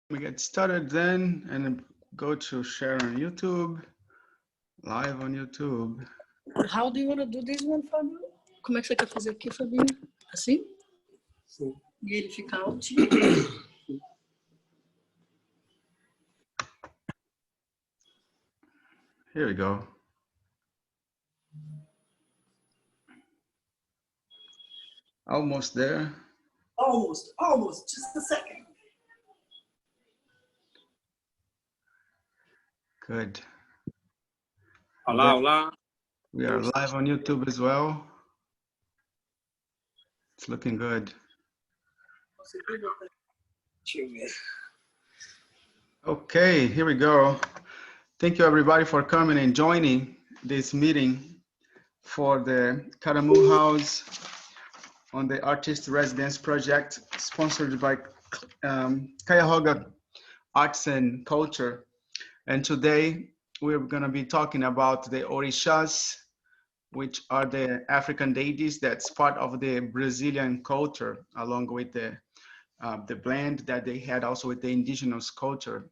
We get started then and go to share on YouTube, live on YouTube. How do you want to do this one, Fábio? Como é que você quer fazer aqui, Fabinho? Assim? Sim. E ele fica out? Here we go. Almost there. Almost. Just a second. Good. Olá, olá. We are live on YouTube as well. It's looking good. Deixa eu ver. Okay, here we go. Thank you everybody for coming and joining this meeting for the Karamu House on the Artist Residence Project sponsored by Cuyahoga Arts and Culture. And today we're going to be talking about the Orishas, which are the African deities that's part of the Brazilian culture, along with the blend that they had also with the indigenous culture.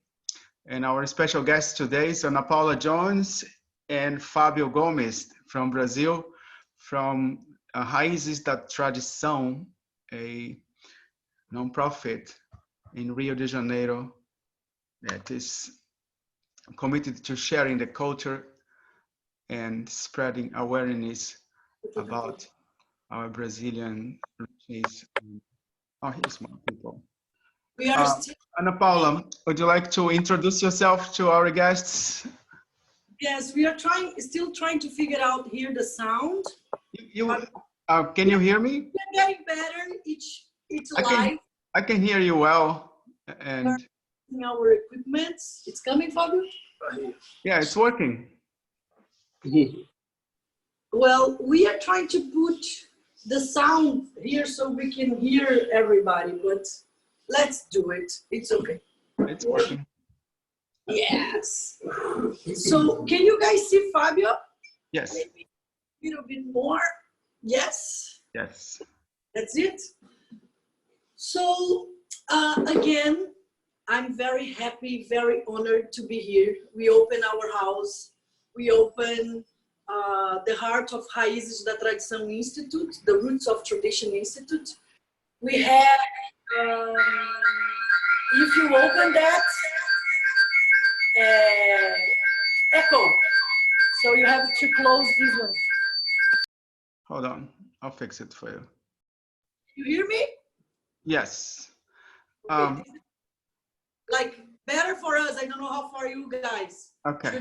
And our special guests today is Ana Paula Jones and Fábio Gomes from Brazil, from Raízes da Tradição, a nonprofit in Rio de Janeiro that is committed to sharing the culture and spreading awareness about our Brazilian riches. Oh, here's more people. We are still, Ana Paula, would you like to introduce yourself to our guests? yes, we are still trying to figure out here the sound. Can you hear me? We're getting better each live. I can hear you well. And Our equipment, it's coming, Fábio? yeah, it's working. Well, we are trying to put the sound here so we can hear everybody, but let's do it. It's okay. It's working. Yes. So can you guys see Fábio? Yes. Maybe a little bit more. Yes. Yes. That's it. So again, I'm very happy, very honored to be here. We open our house. We open the heart of Raízes da Tradição Institute, the Roots of Tradition Institute. We have, if you open that, echo. So you have to close this one. Hold on. I'll fix it for you. You hear me? Yes. Like better for us. I don't know how far you guys. Okay.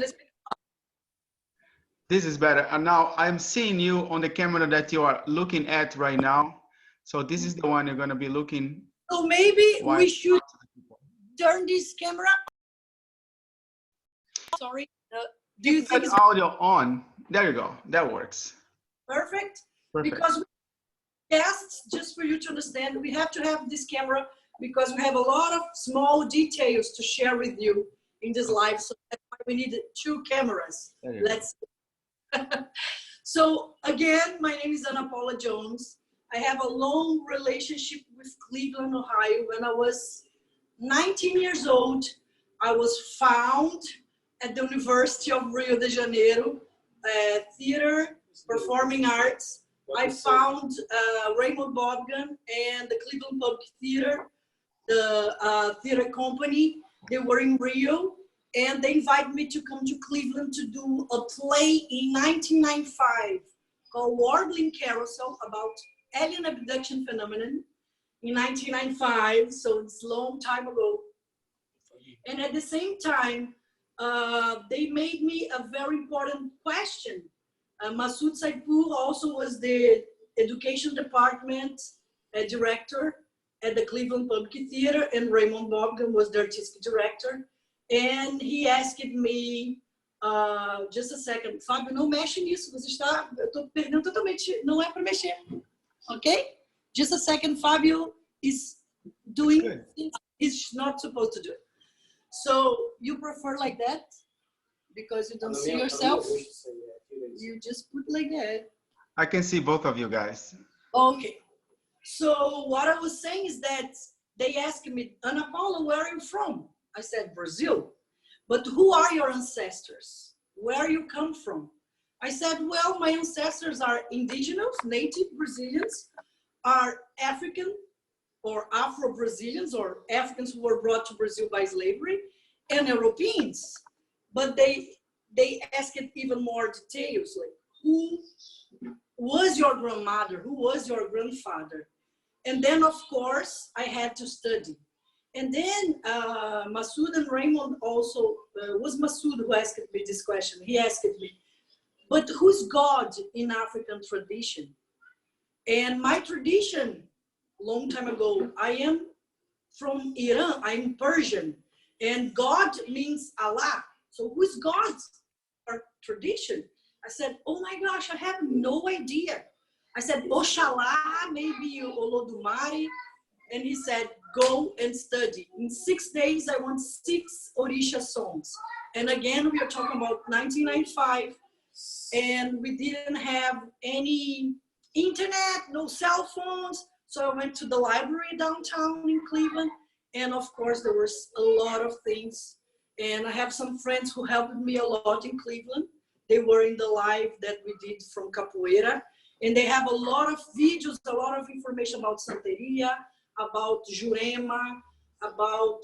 This is better. And now I'm seeing you on the camera that you are looking at right now. So this is the one you're going to be looking. So maybe we should turn this camera. Sorry. Do you think it's it's audio on? There you go. That works. perfect? Perfect. Because guests, just for you to understand, we have to have this camera because we have a lot of small details to share with you in this live. So that's why we need two cameras. Let's. So again, my name is Ana Paula Jones. I have a long relationship with Cleveland, Ohio. When I was 19 years old, I was found at the University of Rio de Janeiro, theater, performing arts. I found Raymond Bobgan and the Cleveland Public Theater, the theater company. They were in Rio, and they invited me to come to Cleveland to do a play in 1995 called Warbling Carousel about alien abduction phenomenon in 1995, so it's a long time ago. And at the same time, they made me a very important question. Masoud Saidpour also was the education department director at the Cleveland Public Theater, and Raymond Bobgan was the artistic director. And he asked me, just a second, Fábio, não mexe nisso, você está, eu estou perdendo totalmente, não é para mexer, okay? Just a second, Fábio is doing things he's not supposed to do. So you prefer like that? Because you don't see yourself? You just put like that. I can see both of you guys. Okay. So what I was saying is that they asked me, Ana Paula, where are you from? I said, Brazil. But who are your ancestors? Where you come from? I said, well, my ancestors are indigenous, native Brazilians, are African or Afro-Brazilians or Africans who were brought to Brazil by slavery, and Europeans. But they asked even more details, like who was your grandmother? Who was your grandfather? And then, of course, I had to study. And then Masoud and Raymond also, was Masoud who asked me this question. He asked me, but who's God in African tradition? And my tradition, long time ago, I am from Iran, I'm Persian, and God means Allah. So who's God's our tradition? I said, oh my gosh, I have no idea. I said, Oxalá, maybe Olodumare. And he said, go and study. In 6 days, I want 6 Orisha songs. And again, we are talking about 1995, and we didn't have any internet, no cell phones. So I went to the library downtown in Cleveland. And of course, there was a lot of things. And I have some friends who helped me a lot in Cleveland. They were in the live that we did from Capoeira. And they have a lot of videos, a lot of information about Santeria, about Jurema, about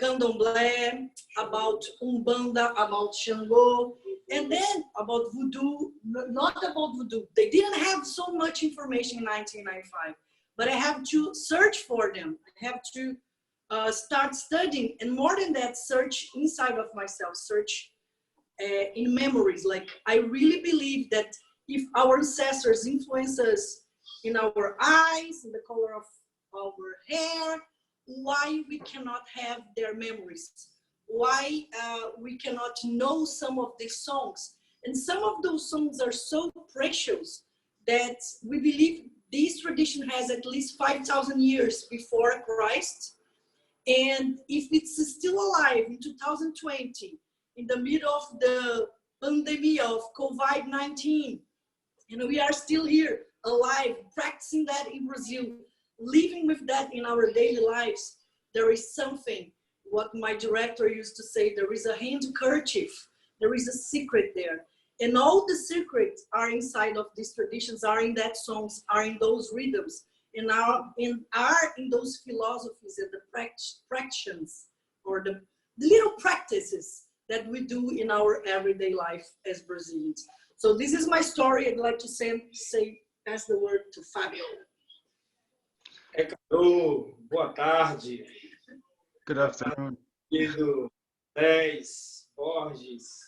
Candomblé, about Umbanda, about Xangô, and then about Voodoo, not about Voodoo. They didn't have so much information in 1995, but I have to search for them. I have to start studying, and more than that, search inside of myself, search in memories. Like, I really believe that if our ancestors influence us in our eyes, in the color of our hair, why we cannot have their memories? Why we cannot know some of these songs? And some of those songs are so precious that we believe this tradition has at least 5,000 years before Christ. And if it's still alive in 2020, in the middle of the pandemic of COVID-19, and we are still here, alive, practicing that in Brazil, living with that in our daily lives, there is something, what my director used to say, there is a handkerchief, there is a secret there. And all the secrets are inside of these traditions, are in that songs, are in those rhythms, and are in those philosophies and the practices, or the little practices that we do in our everyday life as Brazilians. So this is my story. I'd like to pass the word to Fabio. Caro, boa tarde. Good afternoon. Querido 10, Borges.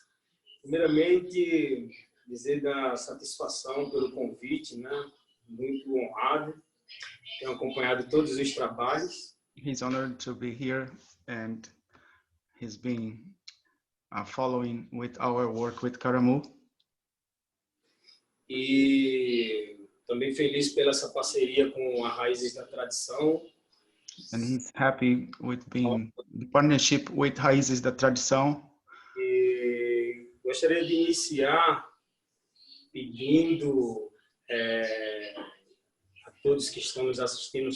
Primeiramente, dizer da satisfação pelo convite, né? Muito honrado. Tenho acompanhado todos os trabalhos. He's honored to be here, and he's been following with our work with Caramu. E também feliz pela essa parceria com a Raízes da Tradição. And he's happy with being the partnership with Raízes da Tradição. E gostaria de iniciar pedindo a todos que estão nos assistindo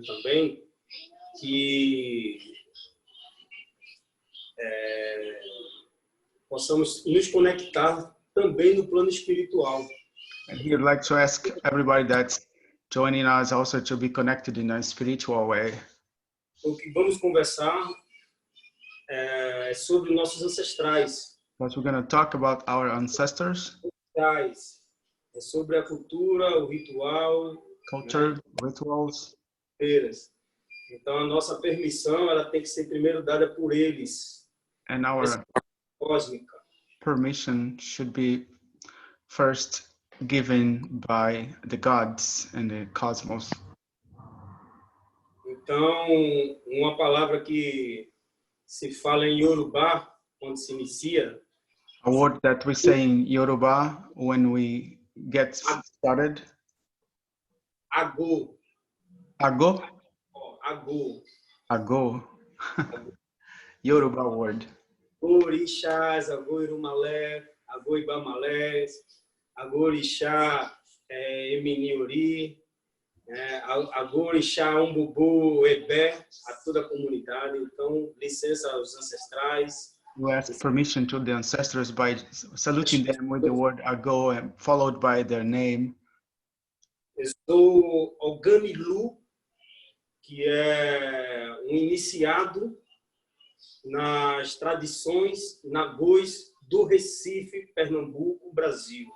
também, que possamos nos conectar também no plano espiritual. And he would like to ask everybody that's joining us also to be connected in a spiritual way. O que vamos conversar é sobre nossos ancestrais. But we're going to talk about our ancestors, É sobre a cultura, o ritual, culture, rituals. Então a nossa permissão, ela tem que ser primeiro dada por eles. And our Cósmica. permission should be first given by the gods and the cosmos. Então, uma palavra que se fala em Yorubá, quando se inicia, A word that we say in Yoruba when we get started. agô. Ago? Agô. Ago. Yoruba word. Orixás, agô Irumalé, agô Ibamalés, agô Orixá, Eminiori. Agorixá, Umbubu, Ebé, a toda a comunidade. Então, licença aos ancestrais. We ask permission to the ancestors by saluting them with the word Ago, and followed by their name. Eu sou Ogamilu, que é iniciado nas tradições nagôs do Recife, Pernambuco, Brasil.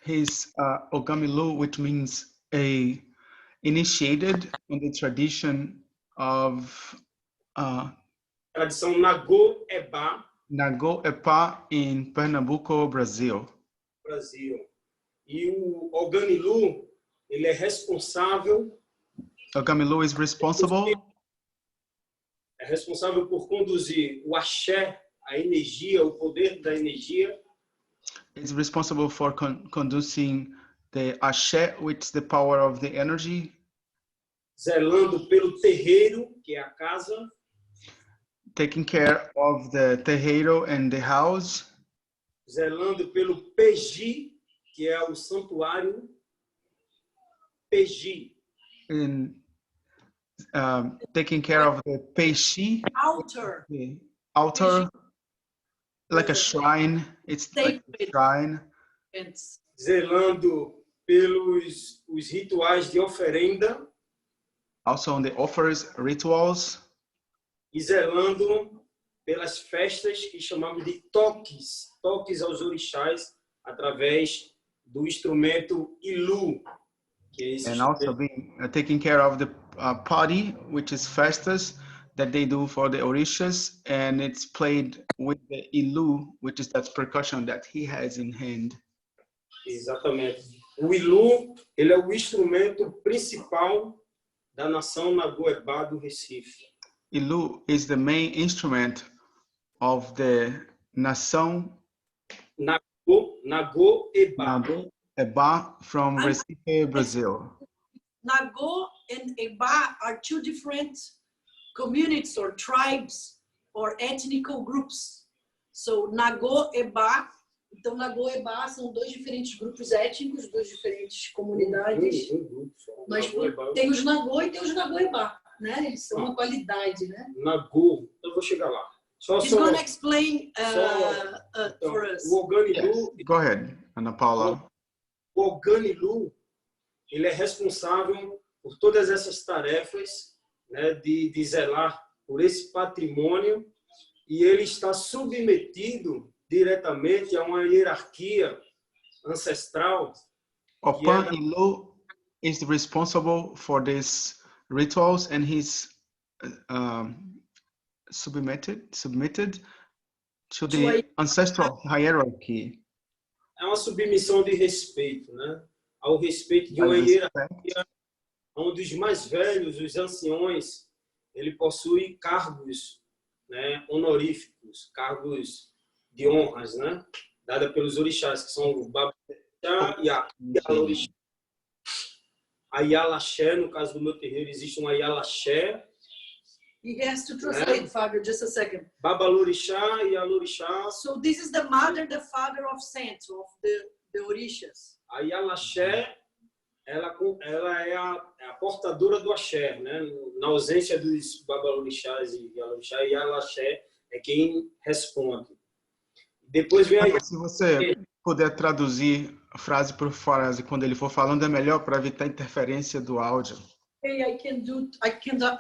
He's Ogamilu, which means a initiated in the tradition of Tradição Nagô-Ebá, Nago Epa in Pernambuco, Brazil. Brasil. E o Ogamilu, ele é responsável Ogamilu is responsible por conduzir o axé, a energia, o poder da energia, is responsible for conducing the Ashe, which is the power of the energy, zelando pelo terreiro, que é a casa, taking care of the terreiro and the house, zelando pelo Peji, que é o santuário Peji, in taking care of the Peixe, Altar. the altar, like a shrine. It's like a shrine. zelando pelos os rituais de oferenda Also on the offers, rituals, e zelando pelas festas que chamamos de toques aos orixás através do instrumento Ilu, que é esse and also being taking care of the party, which is festas that they do for the orishas, and it's played with the ilu, which is that percussion that he has in hand. Exatamente. O Ilu, ele é o instrumento principal da nação Nagô-Ebá do Recife. Ilu is the main instrument of the nação Nagô-Ebá. Eba from Recife, Brazil. Nagô and Eba are two different communities or tribes or ethnical groups. So Nagô, Eba, então Nagô e Eba são dois diferentes grupos étnicos, duas diferentes comunidades. Mas tem os Nagô e tem os Nagô Eba, né? Eles são uma qualidade, né? Nagô, eu vou chegar lá. He's going to explain for us. O Ogamilu, Go ahead, Ana Paula. o Ogamilu, ele é responsável por todas essas tarefas, né, de zelar por esse patrimônio, e ele está submetido diretamente a uma hierarquia ancestral. Opan Ilu is responsible for these rituals, and he's submitted to the ancestral hierarchy. É uma submissão de respeito, né? Ao respeito de uma hierarquia, onde os mais velhos, os anciões, ele possui cargos, né, honoríficos, cargos de honras, né? Dada pelos orixás, que são o Babá e a Yalorixá. A Yalaxé, no caso do meu terreiro, existe uma Yalaxé. He has to translate, Fábio, just a second. Babalorixá e Yalorixá. So this is the mother, the father of saints, of the orishas. A Yalaxé, ela é a portadora do axé, né? Na ausência dos babalorixás e Yalorixá, Yalaxé é quem responde. Depois vem a... Se você puder traduzir frase por frase quando ele for falando, é melhor para evitar interferência do áudio. Hey, I can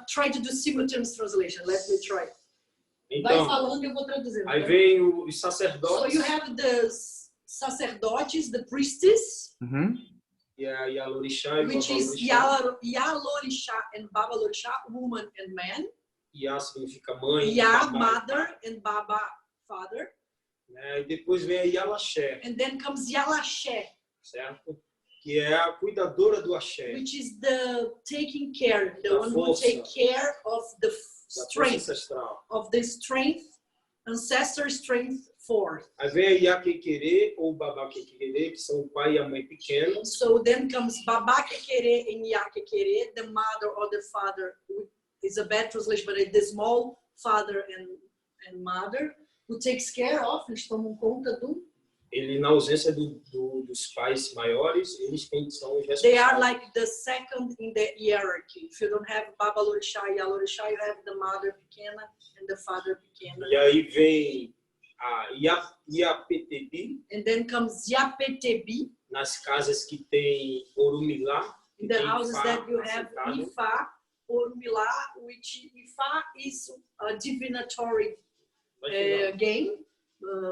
try to do simultaneous translation. Let me try. Então, vai falando, eu vou traduzindo. Aí vem os sacerdotes. So you have the sacerdotes, the priestess. E a Yalorixá e which is Yalorixá and Babalorixá, woman and man. Ya significa mãe. Ya, mother, and Baba, father. E depois vem a Yalaxé. And then comes Yalaxé. Certo? Que é a cuidadora do axé. Which is the taking care, the one who take care of the strength, of the strength, ancestor strength for. Aí vem a Iaquequerê ou Babá Quequerê, que são o pai e a mãe pequenos. So then comes Babá Quequerê and Iaquequerê, the mother or the father. Is a bad translation, but it's the small father and mother who takes care of, eles tomam conta do. ele, na ausência dos pais maiores, eles quem são os They are responsáveis. like the second in the hierarchy. If you don't have Baba Lorixá e Alorixá, you have the mother pequena and the father pequena. E aí vem a Iapetebe, And then comes Yapetebi, nas casas que tem Orumilá, que in the tem houses Ifá that you have assentado. Ifa, Orumilá, which Ifa is a divinatory Vai chegar. game,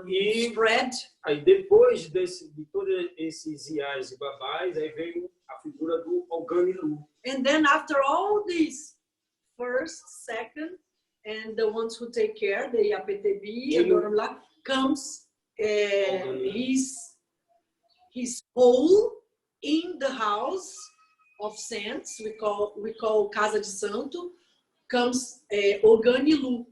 E spread. aí depois de todos esses iás e babás, aí veio a figura do Oganilu. And then after all these, first, second, and the ones who take care, the Yapetebi and Orumilá, comes his hole in the house of saints, we call Casa de Santo, comes Oganilu.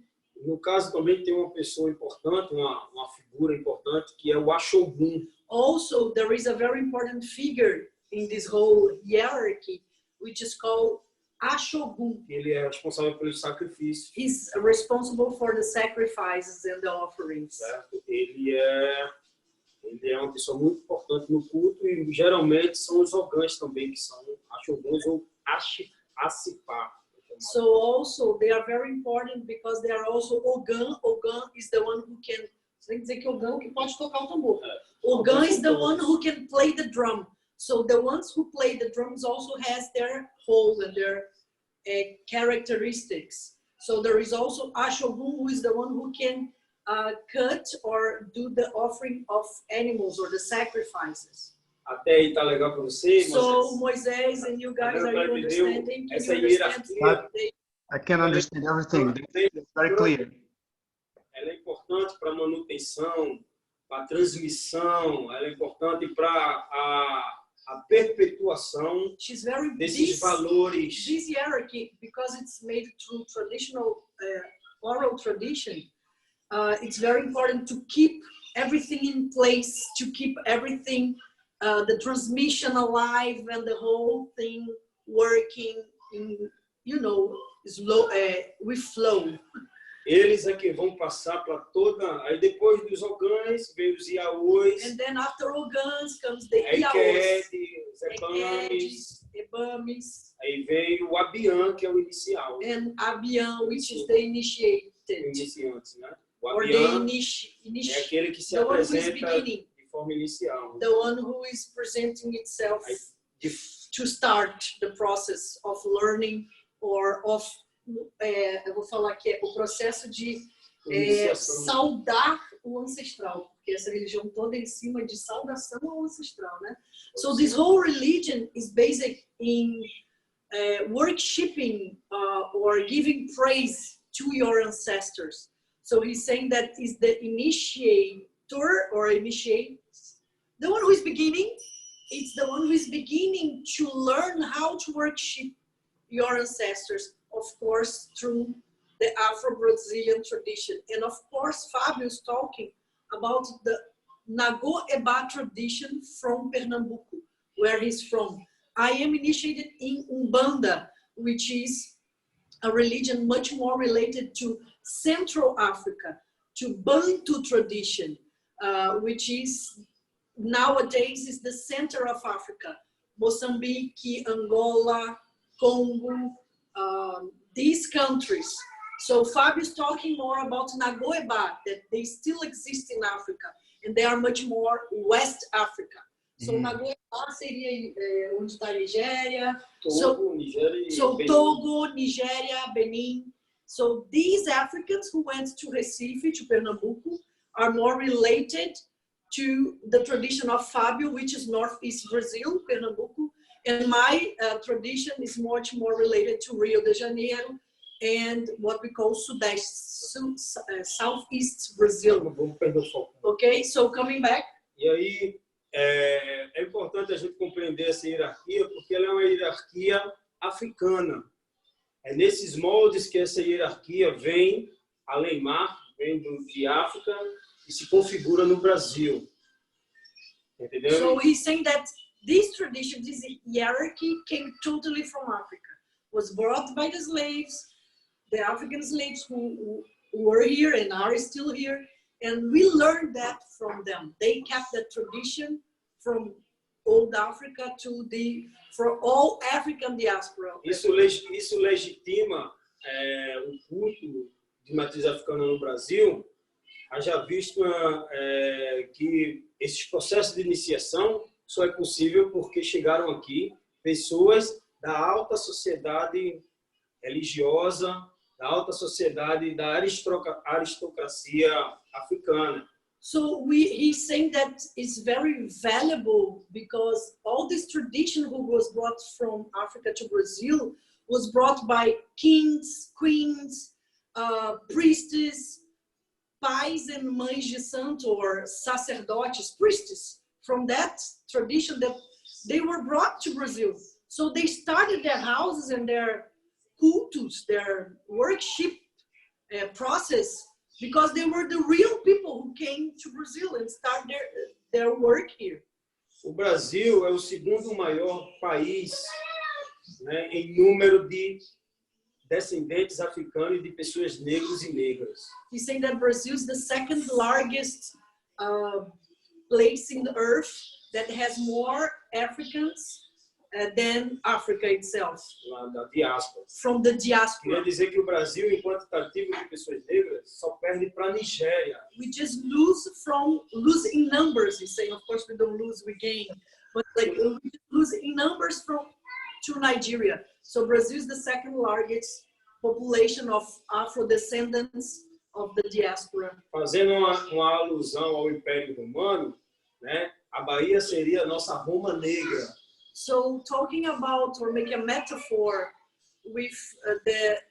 No caso também tem uma pessoa importante, uma figura importante, que é o Ashogun. Also, there is a very important figure in this whole hierarchy, which is called Ashogun. Ele é responsável pelos sacrifícios. He's responsible for the sacrifices and the offerings. Certo? Ele é uma pessoa muito importante no culto e geralmente são os ogãs também, que são Ashoguns ou Ashipá. So also they are very important because they are also Ogan. Ogan is the one who can. Você tem que dizer que Ogan que pode tocar o tambor. Ogan is the one who can play the drum. So the ones who play the drums also has their role and their characteristics. So there is also Ashogun, who is the one who can cut or do the offering of animals or the sacrifices. Até aí tá legal para você, So Moisés and you guys, are you understanding? Can essa you understand? hierarquia, I can understand everything. It's very clear. ela é importante para a manutenção, para a transmissão, ela é importante para a perpetuação She's very desses valores. This hierarchy, because it's made through traditional oral tradition, it's very important to keep everything in place, to keep everything, the transmission alive and the whole thing working in, slow, with flow. Eles é que vão passar para toda. Aí depois dos ogãs, vem os iaôs, And then after Ogans comes the aí Iaos, Ebames, Ebames, aí vem o Abian, que é o inicial. and Abian, which is the initiated, O iniciante, né? O or the Abian é initiate. aquele que se The one who is apresenta beginning, de forma inicial. the one who is presenting itself to start the process of learning or of, eu vou falar que é o processo de Iniciação. saudar o ancestral, porque essa religião toda é em cima de saudação ao ancestral, né? So this whole religion is based in worshiping or giving praise to your ancestors. So he's saying that is the initiator or initiates, the one who is beginning. It's the one who is beginning to learn how to worship your ancestors, of course, through the Afro-Brazilian tradition. And of course, Fabio is talking about the Nago-Eba tradition from Pernambuco, where he's from. I am initiated in Umbanda, which is a religion much more related to Central Africa, to Bantu tradition, which is nowadays is the center of Africa. Mozambique, Angola, Congo, these countries. So Fabio is talking more about Nago-Eba, that they still exist in Africa, and they are much more West Africa. So Nago-Eba seria onde está a Nigéria, Togo, Nigeria, Benin. So these Africans who went to Recife, to Pernambuco, are more related to the tradition of Fabio, which is Northeast Brazil, Pernambuco. And my tradition is much more related to Rio de Janeiro and what we call Southeast Brazil. Okay, so coming back. E aí é importante a gente compreender essa hierarquia, porque ela é uma hierarquia africana. É nesses moldes que essa hierarquia vem além mar, vem de África e se configura no Brasil. Entendeu? So he's saying that this tradition, this hierarchy came totally from Africa. Was brought by the slaves, the African slaves who were here and are still here, And we learned that from them. They kept that tradition from old Africa to for all African diaspora. Isso legitima o culto de matriz africana no Brasil. Haja visto que esses processos de iniciação só é possível porque chegaram aqui pessoas da alta sociedade religiosa, da alta sociedade da aristocracia africana. So he's saying that it's very valuable because all this tradition who was brought from Africa to Brazil was brought by kings, queens, priests, pais and mães de santo, or sacerdotes, priests. From that tradition that they were brought to Brazil. So they started their houses and their cultus, their worship process, because they were the real people who came to Brazil and started their work here. O Brasil é o segundo maior país, né, em número de descendentes africanos e de pessoas negras e negras. He's saying that Brazil is the second largest place in the earth that has more Africans than Africa itself. Da diáspora. From the diaspora. Queria dizer que o Brasil, em quantitativo de pessoas negras, só perde para a Nigéria. We just lose in numbers. He's saying, of course, we don't lose, we gain, but like we lose in numbers to Nigeria. So Brazil is the second largest population of Afro descendants of the diaspora. Fazendo uma alusão ao Império Romano, né? A Bahia seria a nossa Roma negra. So talking about, or make a metaphor with the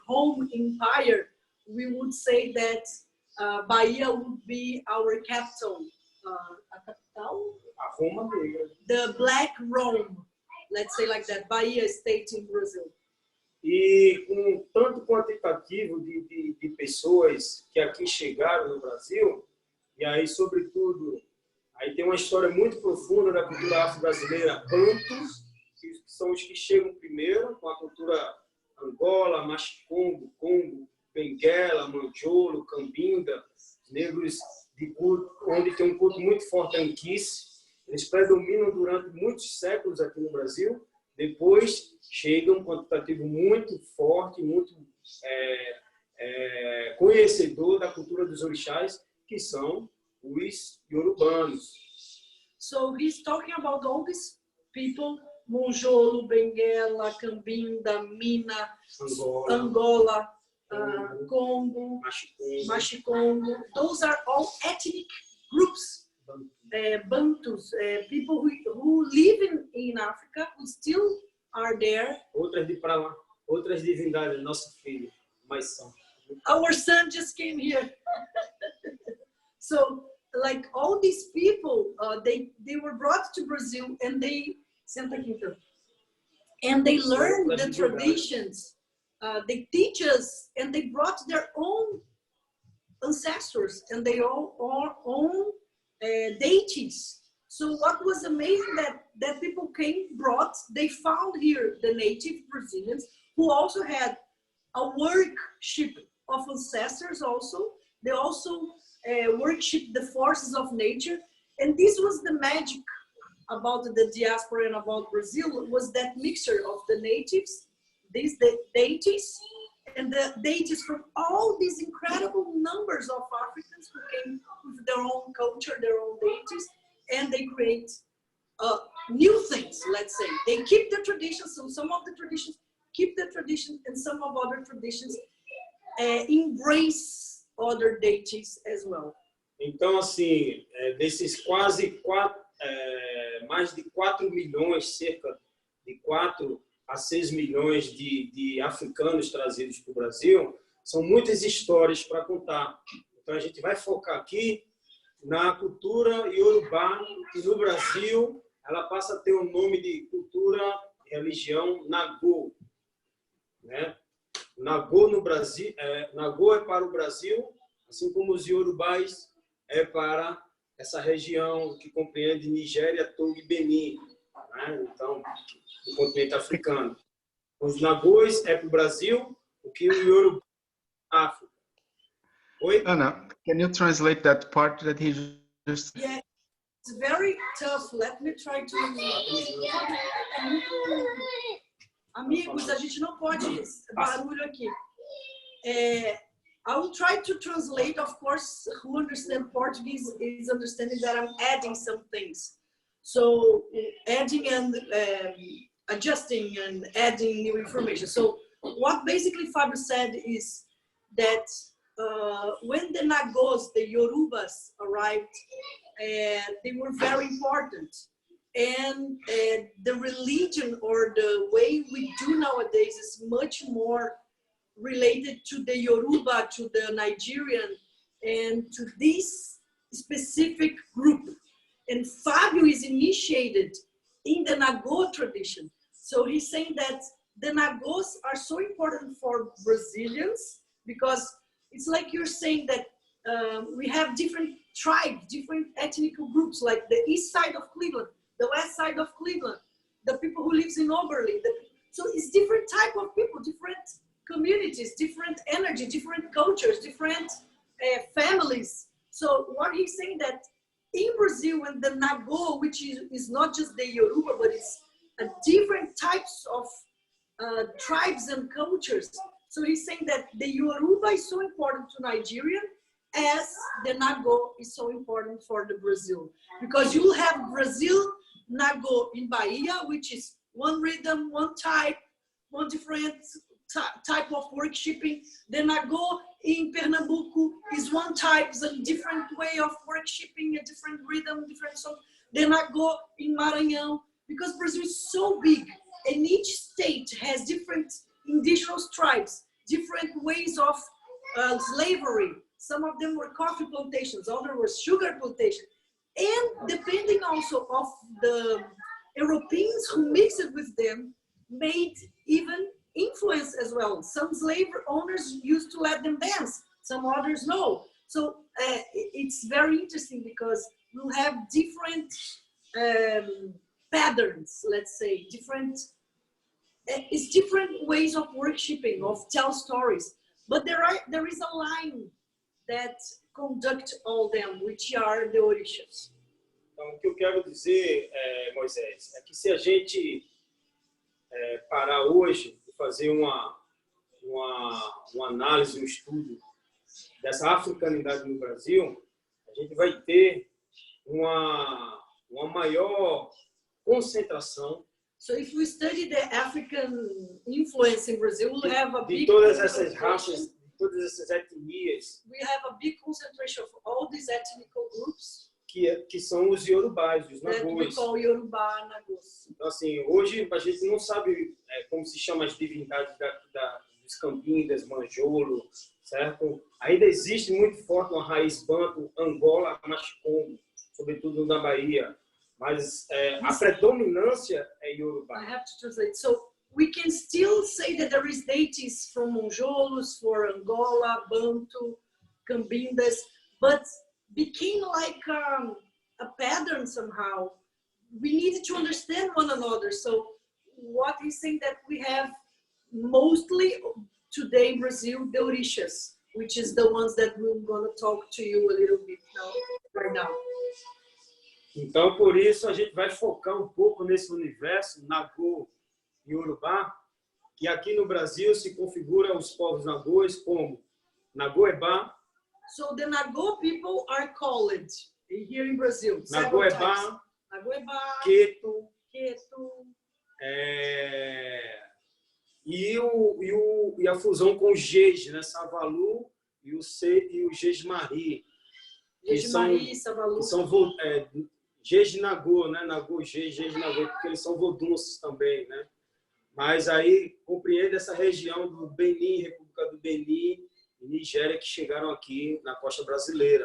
Rome Empire, we would say that Bahia would be our capital. A capital? A Roma negra. The Black Rome, let's say like that, Bahia state in Brazil. E com tanto quantitativo de pessoas que aqui chegaram no Brasil, e aí, sobretudo, aí tem uma história muito profunda da cultura afro-brasileira, bantus, que são os que chegam primeiro, com a cultura Angola, Machicongo, Congo, Benguela, Manjolo, Cambinda, negros de culto, onde tem um culto muito forte a Inquice. Eles predominam durante muitos séculos aqui no Brasil. Depois chega um quantitativo muito forte, muito conhecedor da cultura dos orixás, que são os iorubanos. So he's talking about all these people, Monjolo, Benguela, Cambinda, Mina, Angola, Congo, Machicongo. Those are all ethnic groups. Bantus, people who live in Africa, who still are there. Outras de para lá, outras divindades, nosso filho, mas são. Our son just came here. So, like all these people, they were brought to Brazil and they learned the traditions. They teach us, and they brought their own ancestors and their own deities. So what was amazing that people they found here the native Brazilians who also had a worship of ancestors also. They also worship the forces of nature. And this was the magic about the diaspora and about Brazil, was that mixture of the natives, the deities, and the deities from all these incredible numbers of Africans who came with their own culture, their own deities, and they create new things, let's say. They keep the traditions, so some of the traditions keep the tradition, and some of other traditions embrace other deities as well. Então, assim, desses mais de 4 milhões, cerca de 4 a 6 milhões de africanos trazidos para o Brasil, são muitas histórias para contar. Então, a gente vai focar aqui na cultura iorubá, que no Brasil ela passa a ter o nome de cultura, religião Nagô, né? Nagô no Brasil, Nagô é para o Brasil, assim como os iorubás é para essa região que compreende Nigéria, Togo e Benin, né? Então, o continente africano. Os Nagôs é para o Brasil, o que o Iorubá é para a África. Oi? Ana, can you translate that part that he just... Yeah, it's very tough. Let me try to... Amigos, a gente não pode barulho aqui. I will try to translate. Of course, who understands Portuguese is understanding that I'm adding some things. So adding and adjusting and adding new information. So what basically Fabio said is that when the Nagos, the Yorubas arrived, they were very important. And the religion or the way we do nowadays is much more related to the Yoruba, to the Nigerian, and to this specific group. And Fabio is initiated in the Nago tradition. So he's saying that the Nagos are so important for Brazilians because it's like you're saying that we have different tribes, different ethnic groups, like the east side of Cleveland, the west side of Cleveland, the people who lives in Oberlin. So it's different type of people, different communities, different energy, different cultures, different families. So what he's saying that in Brazil, when the Nago, which is not just the Yoruba, but it's different types of tribes and cultures. So he's saying that the Yoruba is so important to Nigeria as the Nago is so important for the Brazil. Because you will have Brazil Nago in Bahia, which is one rhythm, one type, one different type of worshiping. The Nago in Pernambuco is one type, is a different way of worshiping, a different rhythm, different song. The Nago in Maranhão, because Brazil is so big and each state has different indigenous tribes, different ways of slavery. Some of them were coffee plantations, others were sugar plantations. And depending also of the Europeans who mixed it with them, made even influence as well. Some slave owners used to let them dance, some others no. So it's very interesting because we'll have different patterns, let's say, it's different ways of worshiping, of tell stories. But there is a line that conduct all them, which are the orishas. Então, o que eu quero dizer, Moisés, é que se a gente parar hoje e fazer uma análise, um estudo dessa africanidade no Brasil, a gente vai ter uma maior concentração. So if we study the African influence in Brazil, we'll have a big de todas essas raças, de todas essas etnias. We have a big concentration of all these ethnic groups. Que são os Yorubás, os That we Nagôs. call Yoruba, Nagôs. Então, assim, hoje a gente não sabe como se chama as divindades dos Cambindas, Manjolo, certo? Ainda existe muito forte uma raiz banto, Angola, Machicombo, sobretudo na Bahia. Mas a predominância é Yorubá. I have to translate. So we can still say that there is deities from Monjolos, for Angola, Bantu, Cambindas, but became like a pattern somehow. We needed to understand one another. So what he's saying that we have mostly today in Brazil, the orishas, which is the ones that we're going to talk to you a little bit now, right now. Então, por isso, a gente vai focar um pouco nesse universo Nagô e Yorubá, que aqui no Brasil se configura os povos Nagôs como Nagoebá. So the Nago people are called here in Brazil. Nagoebá, Nagoebá, Queto, e a fusão com o Jeje, né? Savalu e o Jejmari. Jejmari, Savalu. São Jeje Nagô, né? Nagô, Jeje Nagô, porque eles são vodunces também, né? Mas aí compreende essa região do Benin, República do Benin e Nigéria que chegaram aqui na costa brasileira.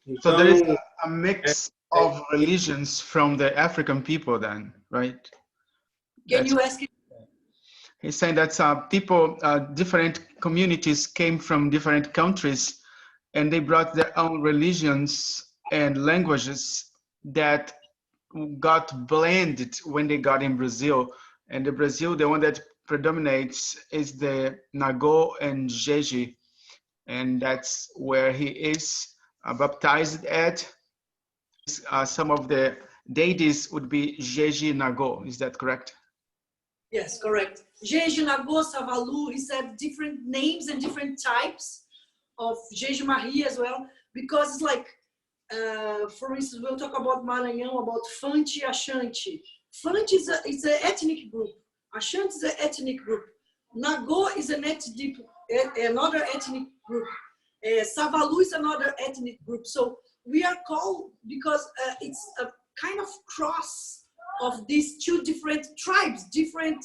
Então, so there is a mix of religions from the African people then, right? Can you ask it? He's saying that people, different communities came from different countries and they brought their own religions and languages that got blended when they got in Brazil. And the Brazil, the one that predominates is the Nagô and Jeje. and that's where he is baptized at. Some of the deities would be Jeje Nago, is that correct? Yes, correct. Jeje Nago, Savalu, he said different names and different types of Jeje Marie as well, because it's like, for instance, we'll talk about Maranhão, about Fante Ashanti. Fante is an ethnic group. Ashanti is an ethnic group. Nago is another ethnic group. Savalu is another ethnic group. So we are called because it's a kind of cross of these two different tribes, different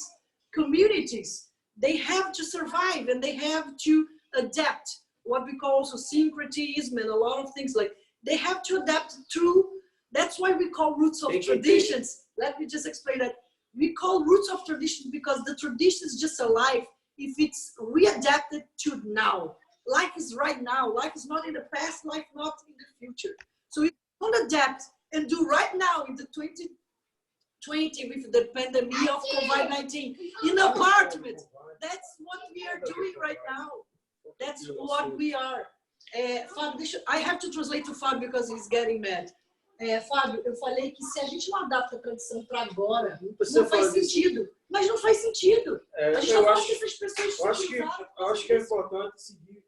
communities. They have to survive and they have to adapt, what we call also syncretism and a lot of things like they have to adapt through. That's why we call roots of traditions. Let me just explain that. We call roots of traditions because the tradition is just alive if it's readapted to now. Life is right now. Life is not in the past, life not in the future. So if we don't adapt and do right now in the 2020 with the pandemic of COVID-19 in apartment, that's what we are doing right now. That's what we are. Fábio, I have to translate to Fábio because he's getting mad. Fábio, eu falei que se a gente não adapta a tradição para agora, não faz sentido. Mas não faz sentido. A gente não que essas pessoas eu acho que é importante seguir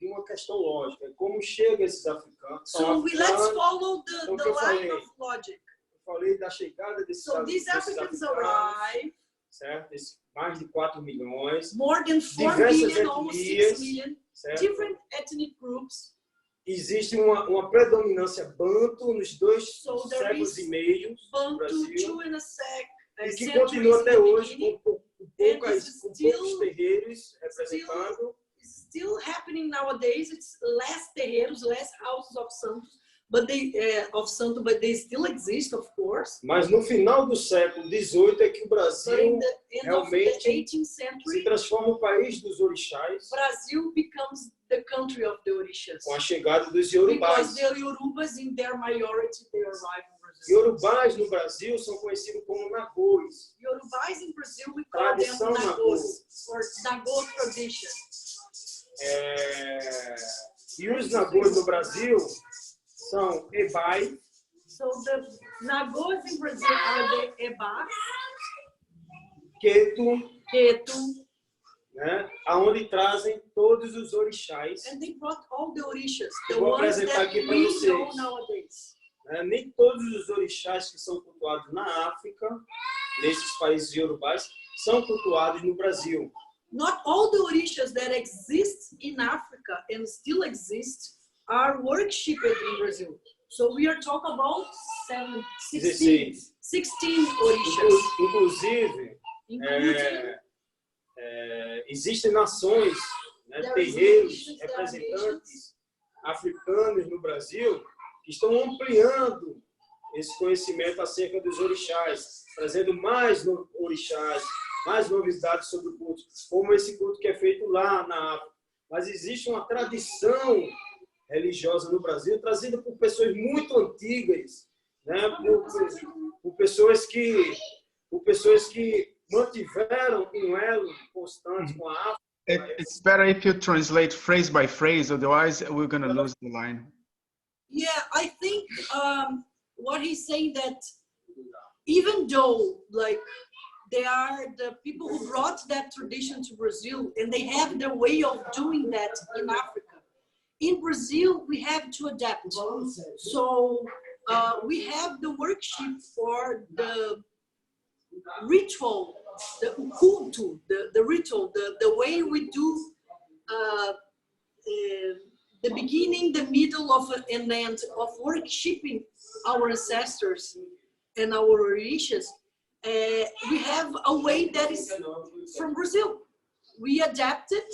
uma questão lógica. Como chega esses africanos? So let's follow the line of logic. Eu falei da chegada desses africanos. So these Africans arrive. Certo? Mais de 4 milhões. More than 4 million, almost 6 million. Certo? Different ethnic groups. Existe uma predominância banto nos 2 séculos e meio no Brasil. E que continua até hoje com poucos terreiros representando. Still happening nowadays. It's less terreiros, less houses of santos, but they still exist, of course. Mas no final do século XVIII é que o Brasil realmente se transforma no país dos orixás. Brazil becomes the country of the orishas. Com a chegada dos Yorubás. Because the Yorubas, in their majority, they arrive in Brazil. Yorubás no Brasil são conhecidos como Nagôs. Yorubás in Brazil we call them Nagôs, or Nagô tradition. E os Nagôs no Brasil são Ebai. So the Nagôs in Brazil are the Eba, Ketu, né? Aonde trazem todos os orixás. And they brought all the orishas, the Vou ones apresentar that aqui para we vocês. know nowadays. Nem todos os orixás que são cultuados na África, nesses países iorubás, são cultuados no Brasil. Not all the orishas that exist in Africa and still exist are worshipped in Brazil. So we are talking about 16 orishas. Inclusive, existem nações, né, terreiros, representantes africanos no Brasil que estão ampliando esse conhecimento acerca dos orixás, trazendo mais orixás, mais novidades sobre o culto, como esse culto que é feito lá na África. Mas existe uma tradição religiosa no Brasil, trazida por pessoas muito antigas, né? por pessoas que mantiveram um elo constante com a África. It's better if you translate phrase by phrase, otherwise we're going to lose the line. Yeah, I think what he's saying that even though like they are the people who brought that tradition to Brazil and they have their way of doing that in Africa. In Brazil, we have to adapt. So we have the worship for the ritual, the culto, the ritual, the way we do the beginning, the middle of and end of worshiping our ancestors and our orishas. We have a way that is from Brazil. We adapt it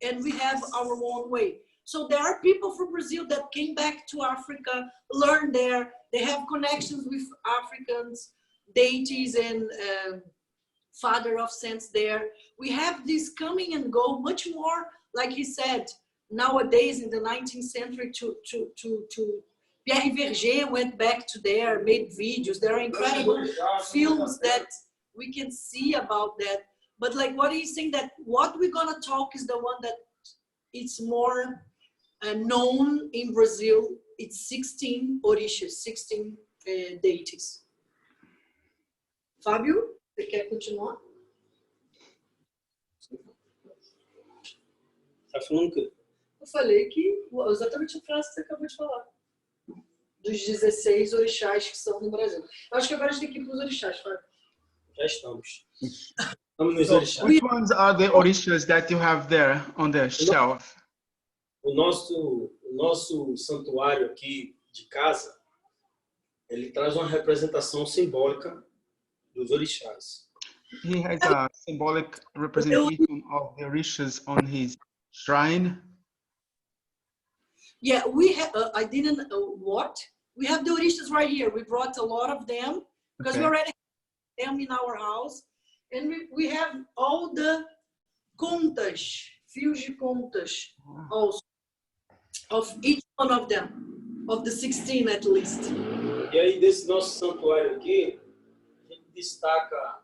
and we have our own way. So there are people from Brazil that came back to Africa, learned there. They have connections with Africans, deities and father of saints there. We have this coming and go much more, like he said, nowadays in the 19th century to Pierre Verger went back to there, made videos. There are incredible films that we can see about that. But like what he's saying, that what we're gonna talk is the one that it's more known in Brazil. It's 16 orixás, 16 deities. Fábio, você quer continuar? Tá falando que Eu falei que exatamente a frase que você acabou de falar. Dos 16 orixás que são no Brasil. Eu acho que agora a gente tem que ir para os orixás, Fábio. já estamos. Estamos nos So, orixás. which ones are the orishas that you have there on the shelf? O nosso santuário aqui de casa, ele traz uma representação simbólica dos orixás. He has a symbolic representation of the orishas on his shrine. Yeah, we have. I didn't. What? We have the orishas right here. We brought a lot of them because we Okay. already have them in our house, and we have all the contas, fios de contas, also of each one of them, of the 16 at least. E aí, desse nosso santuário aqui, a gente destaca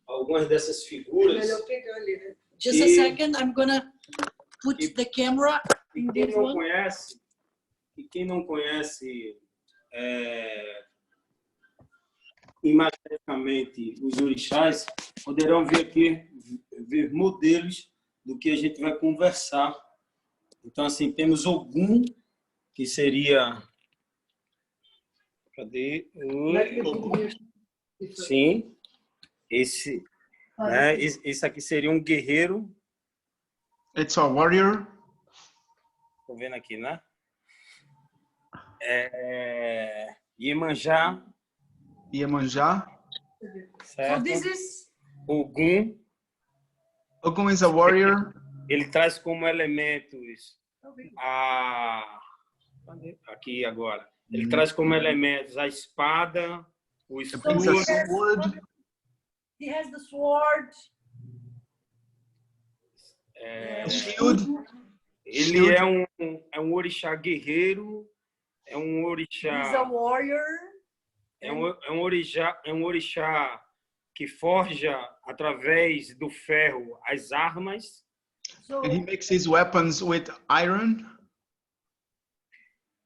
algumas dessas figuras. Melhor pegar ali, né? Just a second, I'm gonna put the camera in Quem this não one. conhece, imageticamente os orixás, poderão ver aqui, ver modelos do que a gente vai conversar. Então, assim, temos Ogum, que seria... Cadê? Sim, esse, né? Esse aqui seria um guerreiro. It's a warrior. Estou vendo aqui, né? Iemanjá, Iemanjá. So certo? this is Ogum, Ogum is a warrior. ele traz como elementos aqui agora. Ele traz como elementos a espada, o The escudo, princess sword. he has the sword. The shield. ele é um orixá guerreiro, é um orixá, He's a warrior. é um orixá que forja através do ferro as armas. So And he makes his weapons with iron.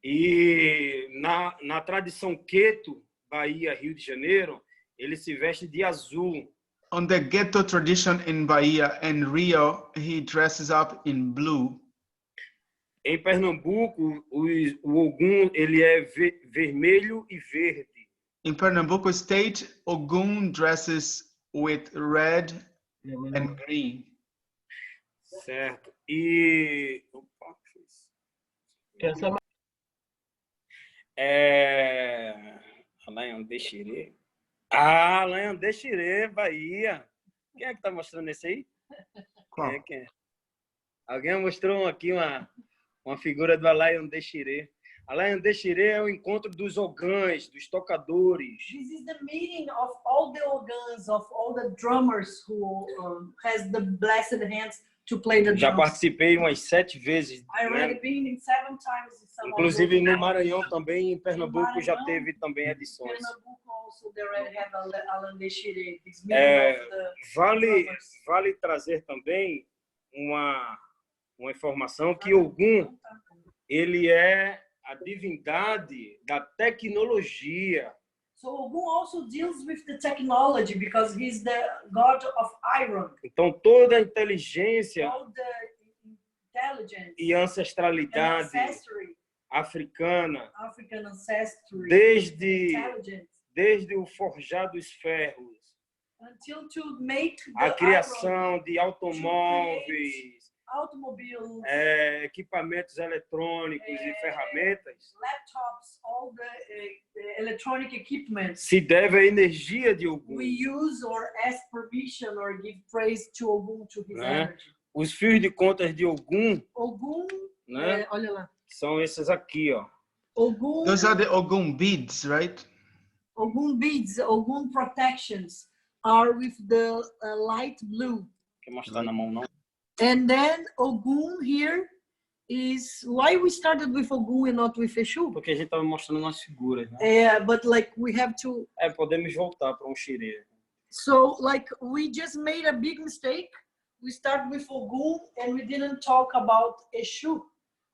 E na tradição Queto, Bahia, Rio de Janeiro, ele se veste de azul. On the ghetto tradition in Bahia and Rio, he dresses up in blue. Em Pernambuco, o Ogum ele é vermelho e verde. In Pernambuco state, Ogum dresses with red and green. Certo. E Alain Dexirê. Alain Dexirê, Bahia. Quem é que tá mostrando esse aí? Qual? Quem é? Alguém mostrou aqui uma figura do Alain Dexirê. Alain Dexirê é o encontro dos ogãs, dos tocadores. this is the meeting of all the organs, of all the drummers who has the blessed hands to play the Já drums. participei umas 7 vezes. I Né? already been in 7 times in some Inclusive of no those. Maranhão também, em Pernambuco já Maranhão, teve também edições. Pernambuco also they already have Alan Dexirê. This meeting of the Vale trazer também uma informação que Ogum, ele é a divindade da tecnologia. So Ogum also deals with the technology because he's the god of iron. Então toda a inteligência All the intelligence e and ancestralidade ancestry, africana, African ancestry, desde intelligence, o forjar dos ferros, until to make a the criação de automóveis, automobiles, equipamentos eletrônicos e ferramentas, laptops, all the electronic equipment. se deve à energia de Ogum. We use or ask permission or give praise to Ogum, to his Né? energy. Os fios de contas de Ogum, Ogum, né, olha lá. são esses aqui, ó. Ogum, Those are the Ogum beads, right? Ogum beads, Ogum protections are with the light blue. Quer mostrar na mão, não? And then Ogum here is why we started with Ogum and not with Exu. Porque a gente estava mostrando umas figuras, né? But like we have to. Podemos voltar para um xirê. So like we just made a big mistake we start with Ogum, and we didn't talk about Exu,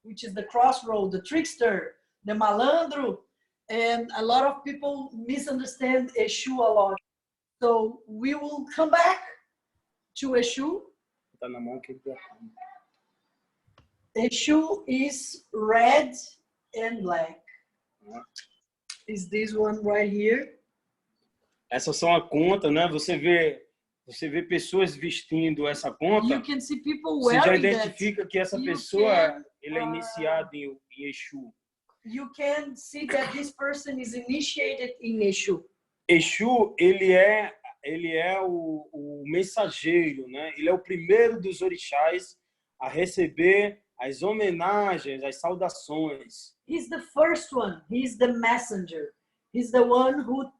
which is the crossroad, the trickster, the malandro, and a lot of people misunderstand Exu a lot. So we will come back to Exu. Tá na mão aqui. Exu is red and black. Is this one right here? Essas são a conta, né? Você vê pessoas vestindo essa conta. You can see people Você já wearing that. identifica que essa You pessoa can, ele é iniciado em Exu. You can see that this person is initiated in Exu. Exu, ele é o mensageiro, né? Ele é o primeiro dos orixás a receber as homenagens, as saudações. He's the first one. He's the messenger. He's the one who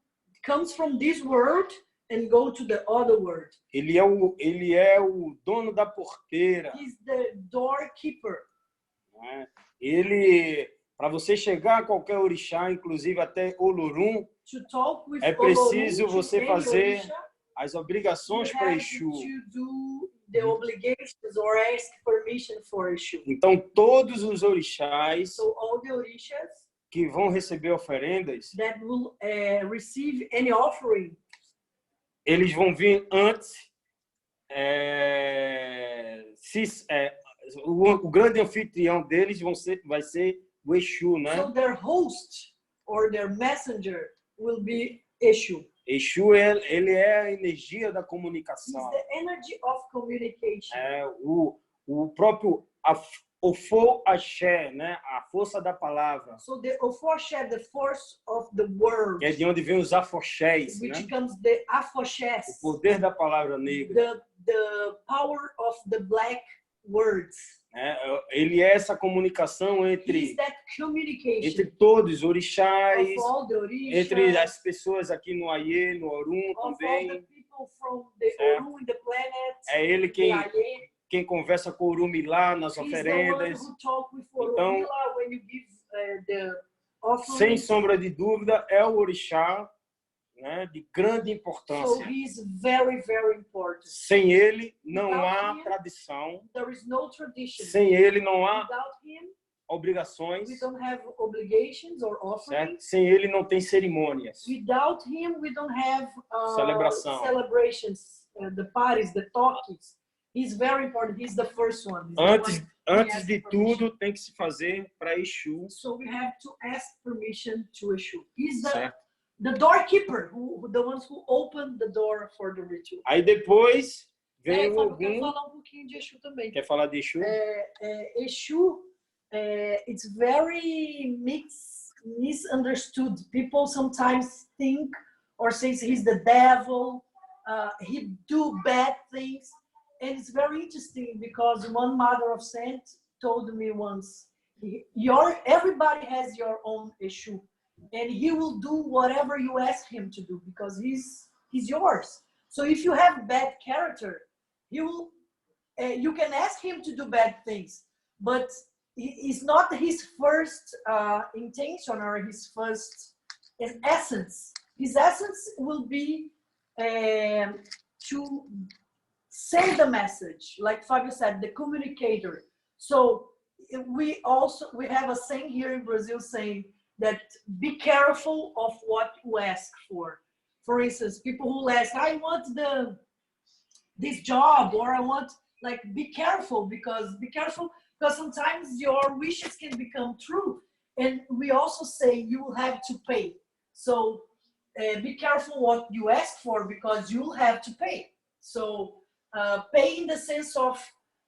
comes from this world and go to the other world. Ele é o dono da porteira. He's the doorkeeper. Né? Para você chegar a qualquer orixá, inclusive até Olorum, To talk with é preciso Olorum, você to fazer any Orisha, as obrigações you para have Exu. to do the obligations or ask permission for Exu. Então, todos os orixás So all the Orishas que vão receber oferendas, that will receive any offering, eles vão vir antes. O grande anfitrião deles vai ser o Exu, né? so their host or their messenger will be Exu. Exu, ele é a energia da It's comunicação. the energy of communication. É o próprio Ofo Axé, né? A força da palavra. So the Ofoxé, the force of the word, Que é de onde vem os afoxés, which né? becomes the Afoxés, O poder da palavra negra. the power of the black words. Ele é essa comunicação He's entre that communication todos os orixás, of all the Orishas, entre as pessoas aqui no Aie, no Orum of all the também. people from the Certo. Orum, the planet, É ele the Aye. quem conversa com o Orumilá nas He's the one oferendas. who talk with Então, Orumila when you give the offering. Sem sombra de dúvida, é o orixá, né, de grande So importância. he's very, very important. Sem ele, não Without há him, tradição. There is no tradition. Sem ele, não há Without him, obrigações. we don't have obligations or offerings. Certo? Sem ele, não tem cerimônias. Without him, we don't have Celebração. celebrations, the parties, the talkies. He's very important. He's the first one. He's the one Antes de tudo, tem que se fazer para Exu. So we have to ask permission to Exu. He's Certo? the doorkeeper, the ones who open the door for the ritual. Aí depois vem o Fábio, quero Ogum. falar pouquinho de Exu também. Quer falar de Exu? Exu, it's very misunderstood. People sometimes think or says he's the devil, he do bad things. And it's very interesting because one mother of saint told me once, everybody has your own Exu, and he will do whatever you ask him to do because he's yours. So if you have bad character, he will. You can ask him to do bad things, but it's not his first intention or his first essence. His essence will be to send the message, like Fabio said, the communicator. So we have a saying here in Brazil saying that be careful of what you ask for. For instance, people who ask, I want this job, or I want, like, be careful because sometimes your wishes can become true. And we also say you will have to pay. So be careful what you ask for because you'll have to pay. So pay in the sense of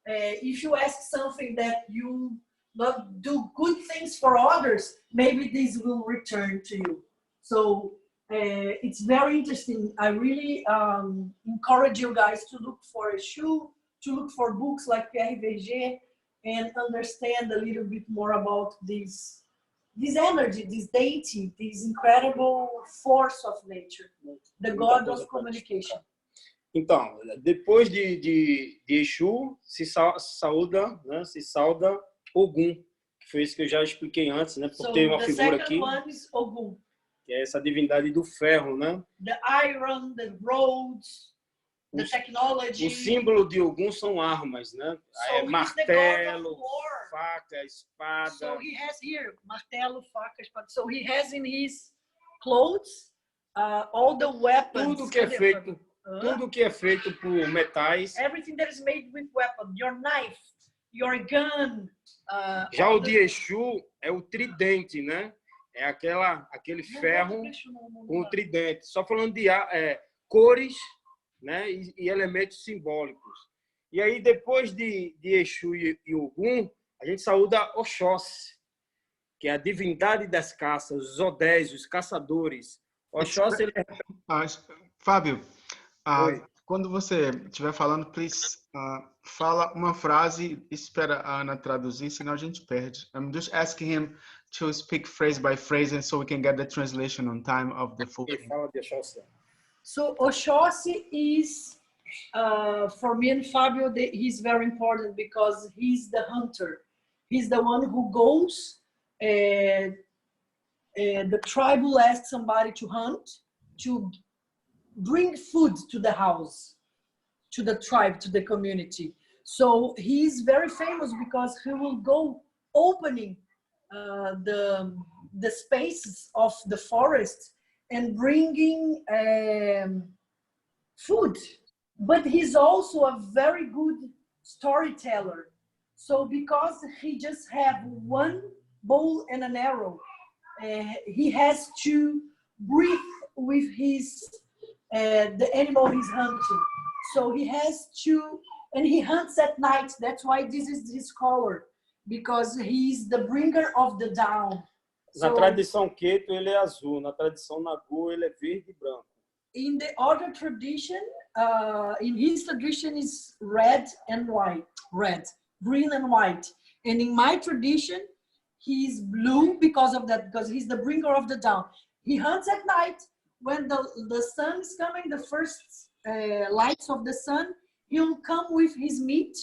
if you ask something that you not do good things for others, maybe this will return to you. So it's very interesting. I really encourage you guys to look for Exu, to look for books like Pierre Verger, and understand a little bit more about this energy, this deity, this incredible force of nature, the God of communication. Então, depois de Exu, se sauda Ogum, que foi isso que eu já expliquei antes, né? Por ter uma figura aqui, one is Ogum. que é essa divindade do ferro, né? The iron, the roads, the technology. O símbolo de Ogum são armas, né? So É he's martelo, the god of war. faca, espada. So he has here martelo, faca, espada. So he has in his clothes all the weapons. Tudo que é feito por metais. Everything that is made with weapon. Your knife, your gun. Já o de Exu é o tridente, né? É aquele ferro com o tridente. Só falando de cores, né? E elementos simbólicos. E aí, depois de Exu e Ogum, a gente saúda Oxóssi, que é a divindade das caças, os odés, os caçadores. Oxóssi, ele... Fábio, quando você estiver falando, please, fala uma frase, espera a Ana traduzir, senão a gente perde. I'm just asking him to speak phrase by phrase, and so we can get the translation on time of the full thing. Fala de Oxóssi. So Oxóssi is, for me and Fabio, he's very important because he's the hunter. He's the one who goes, the tribe will ask somebody to hunt, to bring food to the house, to the tribe, to the community. So he's very famous because he will go opening the spaces of the forest and bringing food. But he's also a very good storyteller. So because he just have one bow and an arrow, he has to breathe with his the animal he's hunting. So he has to, and he hunts at night. That's why this is his color, because he's the bringer of the dawn. Na tradição Queto, ele é azul. Na tradição Nagu, ele é verde e branco. In the other tradition, in his tradition is red and white, green and white. And in my tradition, he's blue because of that, because he's the bringer of the dawn. He hunts at night. When the sun is coming, the first lights of the sun, he will come with his meat,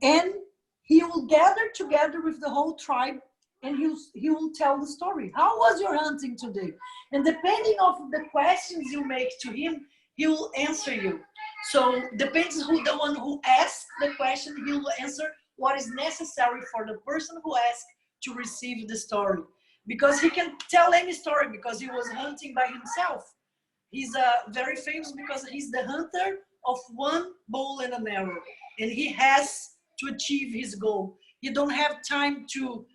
and he will gather together with the whole tribe, and he will tell the story. How was your hunting today? And depending on the questions you make to him, he will answer you. So depends who the one who asks the question, he will answer what is necessary for the person who asked to receive the story. Because he can tell any story because he was hunting by himself. He's very famous because he's the hunter of one bow and an arrow. And he has to achieve his goal. You don't have time to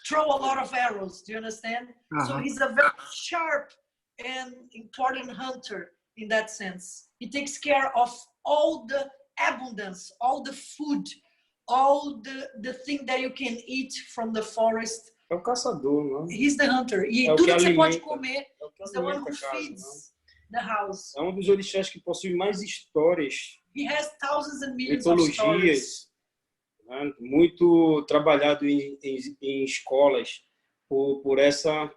throw a lot of arrows, do you understand? So he's a very sharp and important hunter in that sense. He takes care of all the abundance, all the food, all the thing that you can eat from the forest. É o caçador, não? He's the hunter. E É o tudo que que você alimenta, pode comer, he's the one who feeds the house. É um dos orixás que possui mais histórias, He has thousands and millions of stories. mitologias, né? Muito trabalhado em escolas por essa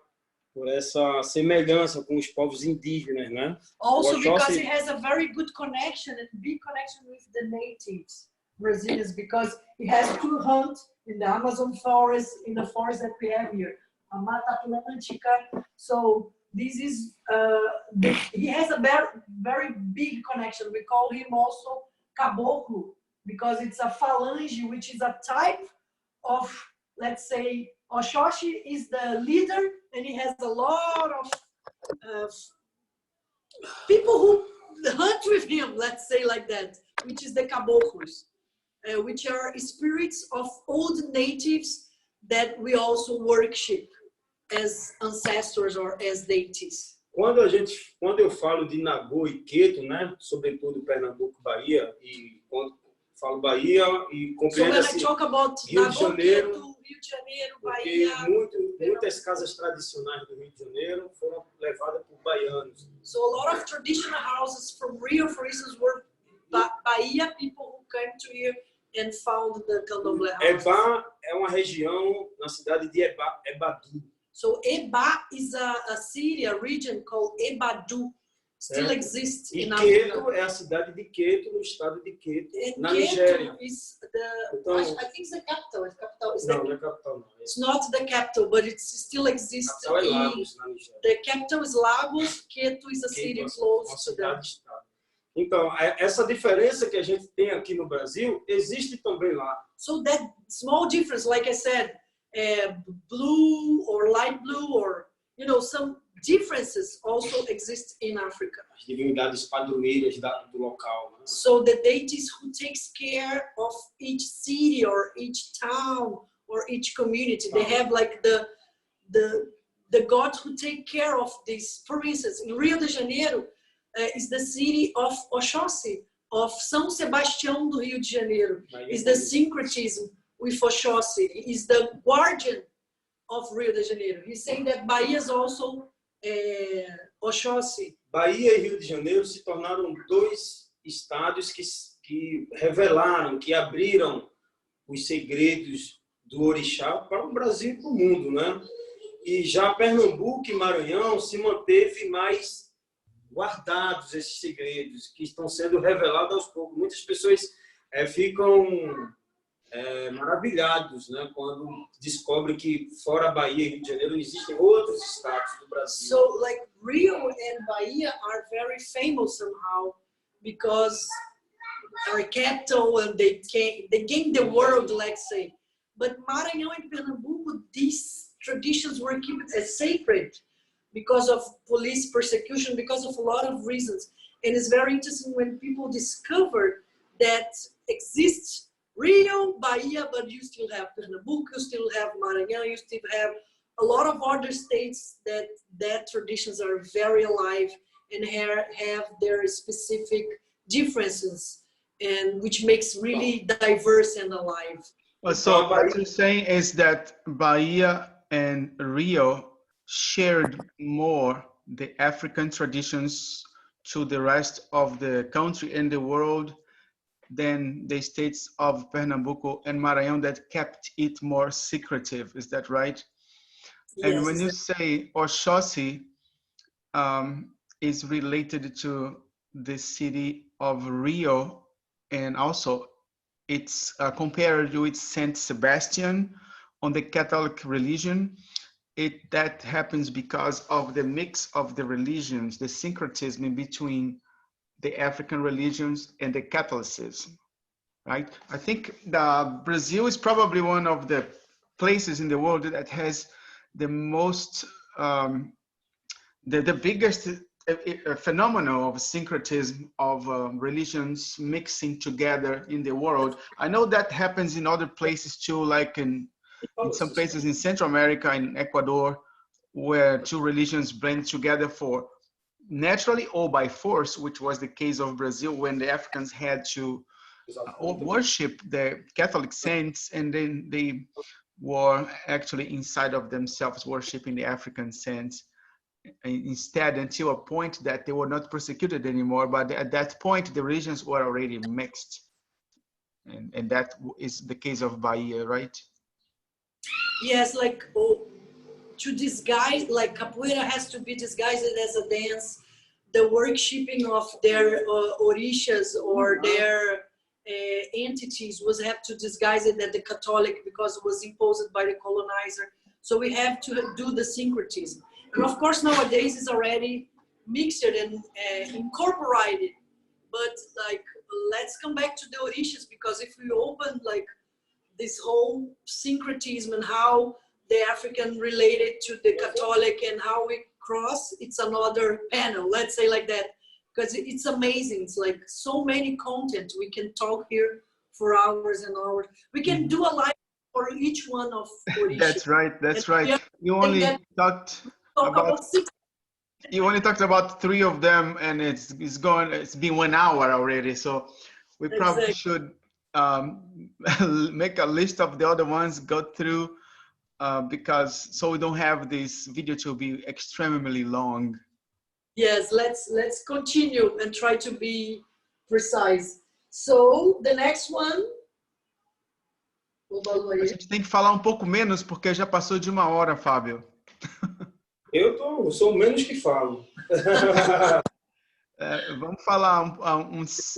semelhança com os povos indígenas, né? Also because he has a very good connection and big connection with the natives, Brazilians, because he has to hunt in the Amazon forest, in the forest that we have here, a Mata Atlântica. So this is, he has a very big connection. We call him also Caboclo, because it's a phalange, which is a type of, let's say, Oxóssi is the leader, and he has a lot of people who hunt with him, let's say like that, which is the Caboclos, which are spirits of old natives that we also worship as ancestors or as deities. Quando eu falo de Nagu e Queto, né, sobretudo Pernambuco, Bahia, e quando falo Bahia e compreendo assim, Rio de Janeiro, Bahia, muitas casas tradicionais do Rio de Janeiro foram levadas por baianos. So a lot of traditional houses from Rio, for instance, were Bahia people who came to here and found the candomblé houses. Eba é uma região na cidade de Ebadu. So Eba is a city, a region called Ebadu, still exists in Africa. E Queto é a cidade de Queto, no estado de Queto, na Nigéria. Is the, então, I think it's the capital. Não é capital, não. It's not the capital, but it still exists. A capital é Lagos, na Nigéria. The capital is Lagos. Queto is a city close to that. Então, essa diferença que a gente tem aqui no Brasil existe também lá. So that small difference, like I said, blue or light blue, or some differences also exist in Africa. As divindades padroeiras do local. Né? So the deities who takes care of each city or each town or each community, they have like the gods who take care of this. For instance, in Rio de Janeiro is the city of Oxóssi, of São Sebastião do Rio de Janeiro. Is the syncretism with Oxóssi, is the guardian of Rio de Janeiro. He's saying that Bahia is also Oxóssi. Bahia e Rio de Janeiro se tornaram dois estados que revelaram, que abriram os segredos do orixá para o Brasil e para o mundo, né? E já Pernambuco e Maranhão se manteve mais guardados esses segredos que estão sendo revelados aos poucos. Muitas pessoas ficam maravilhados, né, quando descobrem que fora Bahia e Rio de Janeiro existem outros estados do Brasil. So like Rio and Bahia are very famous somehow because our capital and they gained the world, let's say. But Maranhão and Pernambuco, these traditions were kept as sacred because of police persecution, because of a lot of reasons. And it's very interesting when people discover that exists Rio, Bahia, but you still have Pernambuco, you still have Maranhão, you still have a lot of other states that traditions are very alive and have their specific differences, and which makes really diverse and alive. So what you're saying is that Bahia and Rio shared more the African traditions to the rest of the country and the world than the states of Pernambuco and Maranhão that kept it more secretive. Is that right? Yes. And when you say Oxóssi is related to the city of Rio, and also it's compared with Saint Sebastian on the Catholic religion, that happens because of the mix of the religions, the syncretism in between the African religions and the Catholicism, right? I think Brazil is probably one of the places in the world that has the most, the biggest phenomenon of syncretism of religions mixing together in the world. I know that happens in other places too, like in some places in Central America, in Ecuador, where two religions blend together for naturally or by force, which was the case of Brazil when the Africans had to worship the Catholic saints, and then they were actually inside of themselves worshiping the African saints instead, until a point that they were not persecuted anymore. But at that point, the religions were already mixed. And that is the case of Bahia, right? Yes, like to disguise, like capoeira has to be disguised as a dance. The worshipping of their orishas or their entities have to disguise it as the Catholic because it was imposed by the colonizer. So we have to do the syncretism. And of course, nowadays it's already mixed and incorporated. But like, let's come back to the orishas, because if we open like this whole syncretism and how the African related to the Catholic and how we cross, it's another panel, let's say like that, because it's amazing. It's like so many content. We can talk here for hours and hours. We can do a live for each one of orishas. That's right. That's right. You only talked about you only talked about 3 of them, and it's been 1 hour already. So we probably should make a list of the other ones, go through, because so we don't have this video to be extremely long. Yes, let's continue and try to be precise. So the next one. A gente tem que falar um pouco menos porque já passou de 1 hora, Fábio. Eu sou menos que falo. Vamos falar uns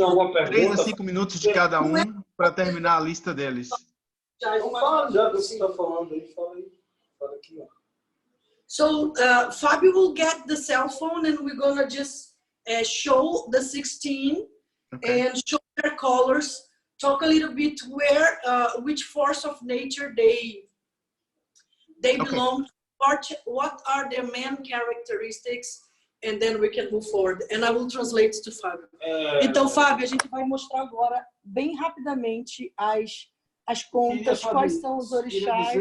3 a 5 minutos de cada um para terminar a lista deles. Já que você está falando aí, fala aí. Fala aqui, ó. So Fabio will get the cell phone and we're gonna just show the 16 and show their colors, talk a little bit where, which force of nature they belong, what are their main characteristics, and then we can move forward. And I will translate to Fábio. Então, Fábio, a gente vai mostrar agora, bem rapidamente, as contas, quais são os orixás.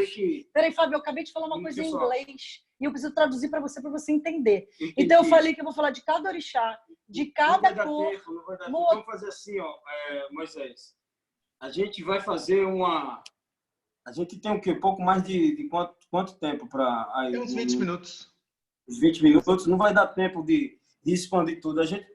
Peraí, Fábio, eu acabei de falar uma coisa em inglês e eu preciso traduzir para você entender. Então, eu falei que eu vou falar de cada orixá, de cada cor. Não vai dar tempo. Vamos fazer assim, ó, Moisés. A gente vai fazer uma... A gente tem o quê? Pouco mais de quanto tempo para... Tem uns 20 minutos. Uns 20 minutos. Não vai dar tempo de expandir tudo. A gente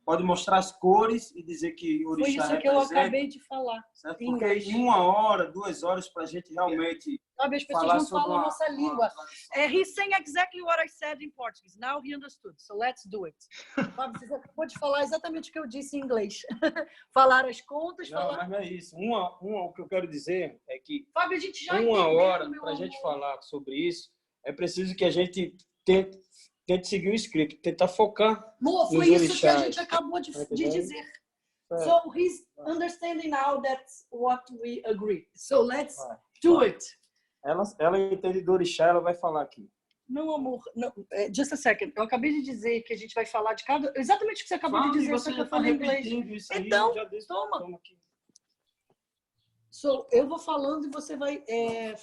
pode mostrar as cores e dizer que o orixá representa. Foi isso que eu acabei de falar. Certo? Porque em 1 hora, 2 horas, para a gente realmente... Sabe, as pessoas não falam a nossa língua. He's saying exactly what I said in Portuguese. Now he understood. So let's do it. Fábio, você acabou de falar exatamente o que eu disse em inglês. Falar as contas. Não, mas não é isso. O que eu quero dizer é que Fábio, a gente já 1 hora, para a gente falar sobre isso, é preciso que a gente tente seguir o script, tentar focar nos foi isso orixás. que a gente acabou de dizer. So he's understanding now that's what we agree. So let's do it. Ela entende do orixá, ela vai falar aqui. Não, amor. Não, just a second. Eu acabei de dizer que a gente vai falar de cada... Exatamente o que você acabou de dizer, só que eu falei em inglês. Então, toma. So, eu vou falando e você vai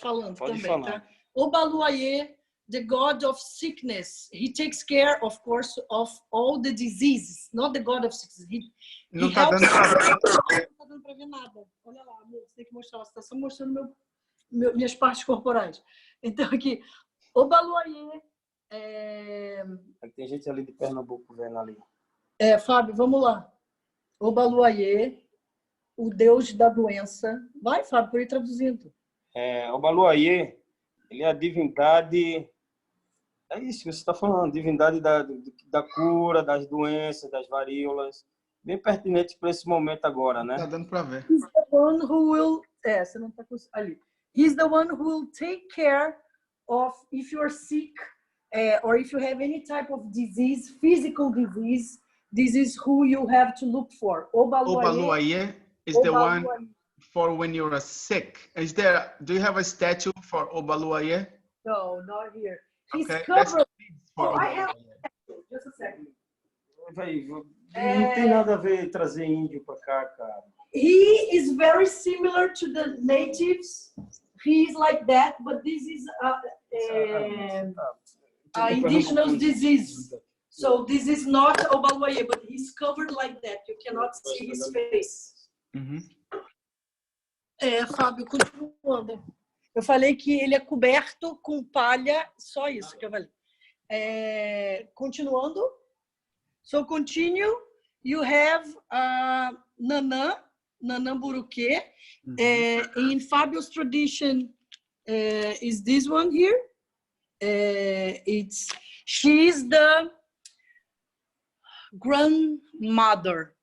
falando. Pode também, falar. Tá? Obaluayê, the god of sickness. He takes care, of course, of all the diseases. Not the god of sickness. Não está dando para ver nada. Olha lá, amor, você tem que mostrar. Você está só mostrando minhas partes corporais. Então, aqui, Obaluayê. Tem gente ali de Pernambuco vendo ali. Fábio, vamos lá. Obaluayê, o deus da doença. Vai, Fábio, por ir traduzindo. Obaluayê, ele é a divindade... É isso que você está falando, divindade da cura, das doenças, das varíolas. Bem pertinente para esse momento agora, né? Tá dando para ver. He's the one who will... você não está ali. He's the one who will take care of if you are sick or if you have any type of disease, physical disease. This is who you have to look for. Obaluayê is the one for when you are sick. Do you have a statue for Obaluayê? No, not here. He's okay, covered. I have just a second. Não tem nada a ver trazer índio para cá, cara. He is very similar to the natives. He is like that, but this is indigenous disease. So this is not Obaluayê, but he's covered like that. You cannot see his face. Fábio, continuando. Eu falei que ele é coberto com palha, só isso que eu falei. Continuando. So continue. You have Nanã Buruquê. In Fábio's tradition, is this one here? She's the grandmother.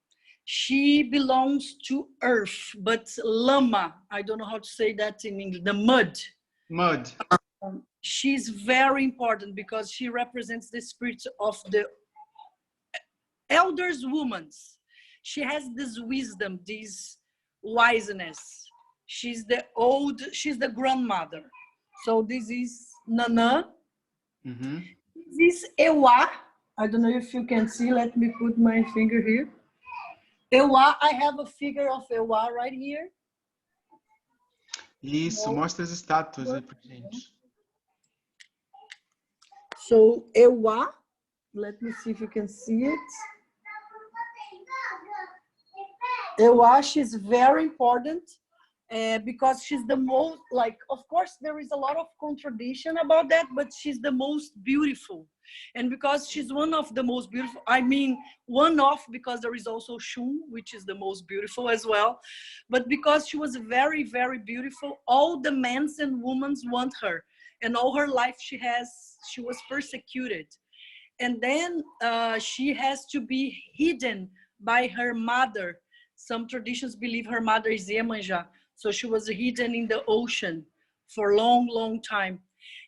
She belongs to earth, but lama, I don't know how to say that in English, the mud. Mud. She's very important because she represents the spirit of the elders women. She has this wisdom, this wiseness. She's the grandmother. So this is Nanã. This is Ewa. I don't know if you can see. Let me put my finger here. Ewa, I have a figure of Ewa right here. Isso, mostra as estátuas aí pra gente. So, Ewa, let me see if you can see it. Ewa, she's very important because she's the most, of course, there is a lot of contradiction about that, but she's the most beautiful. And because she's one of the most beautiful, I mean, because there is also Shun, which is the most beautiful as well. But because she was very, very beautiful, all the men and women want her. And all her life she was persecuted. And then she has to be hidden by her mother. Some traditions believe her mother is Iemanjá. So she was hidden in the ocean for a long, long time.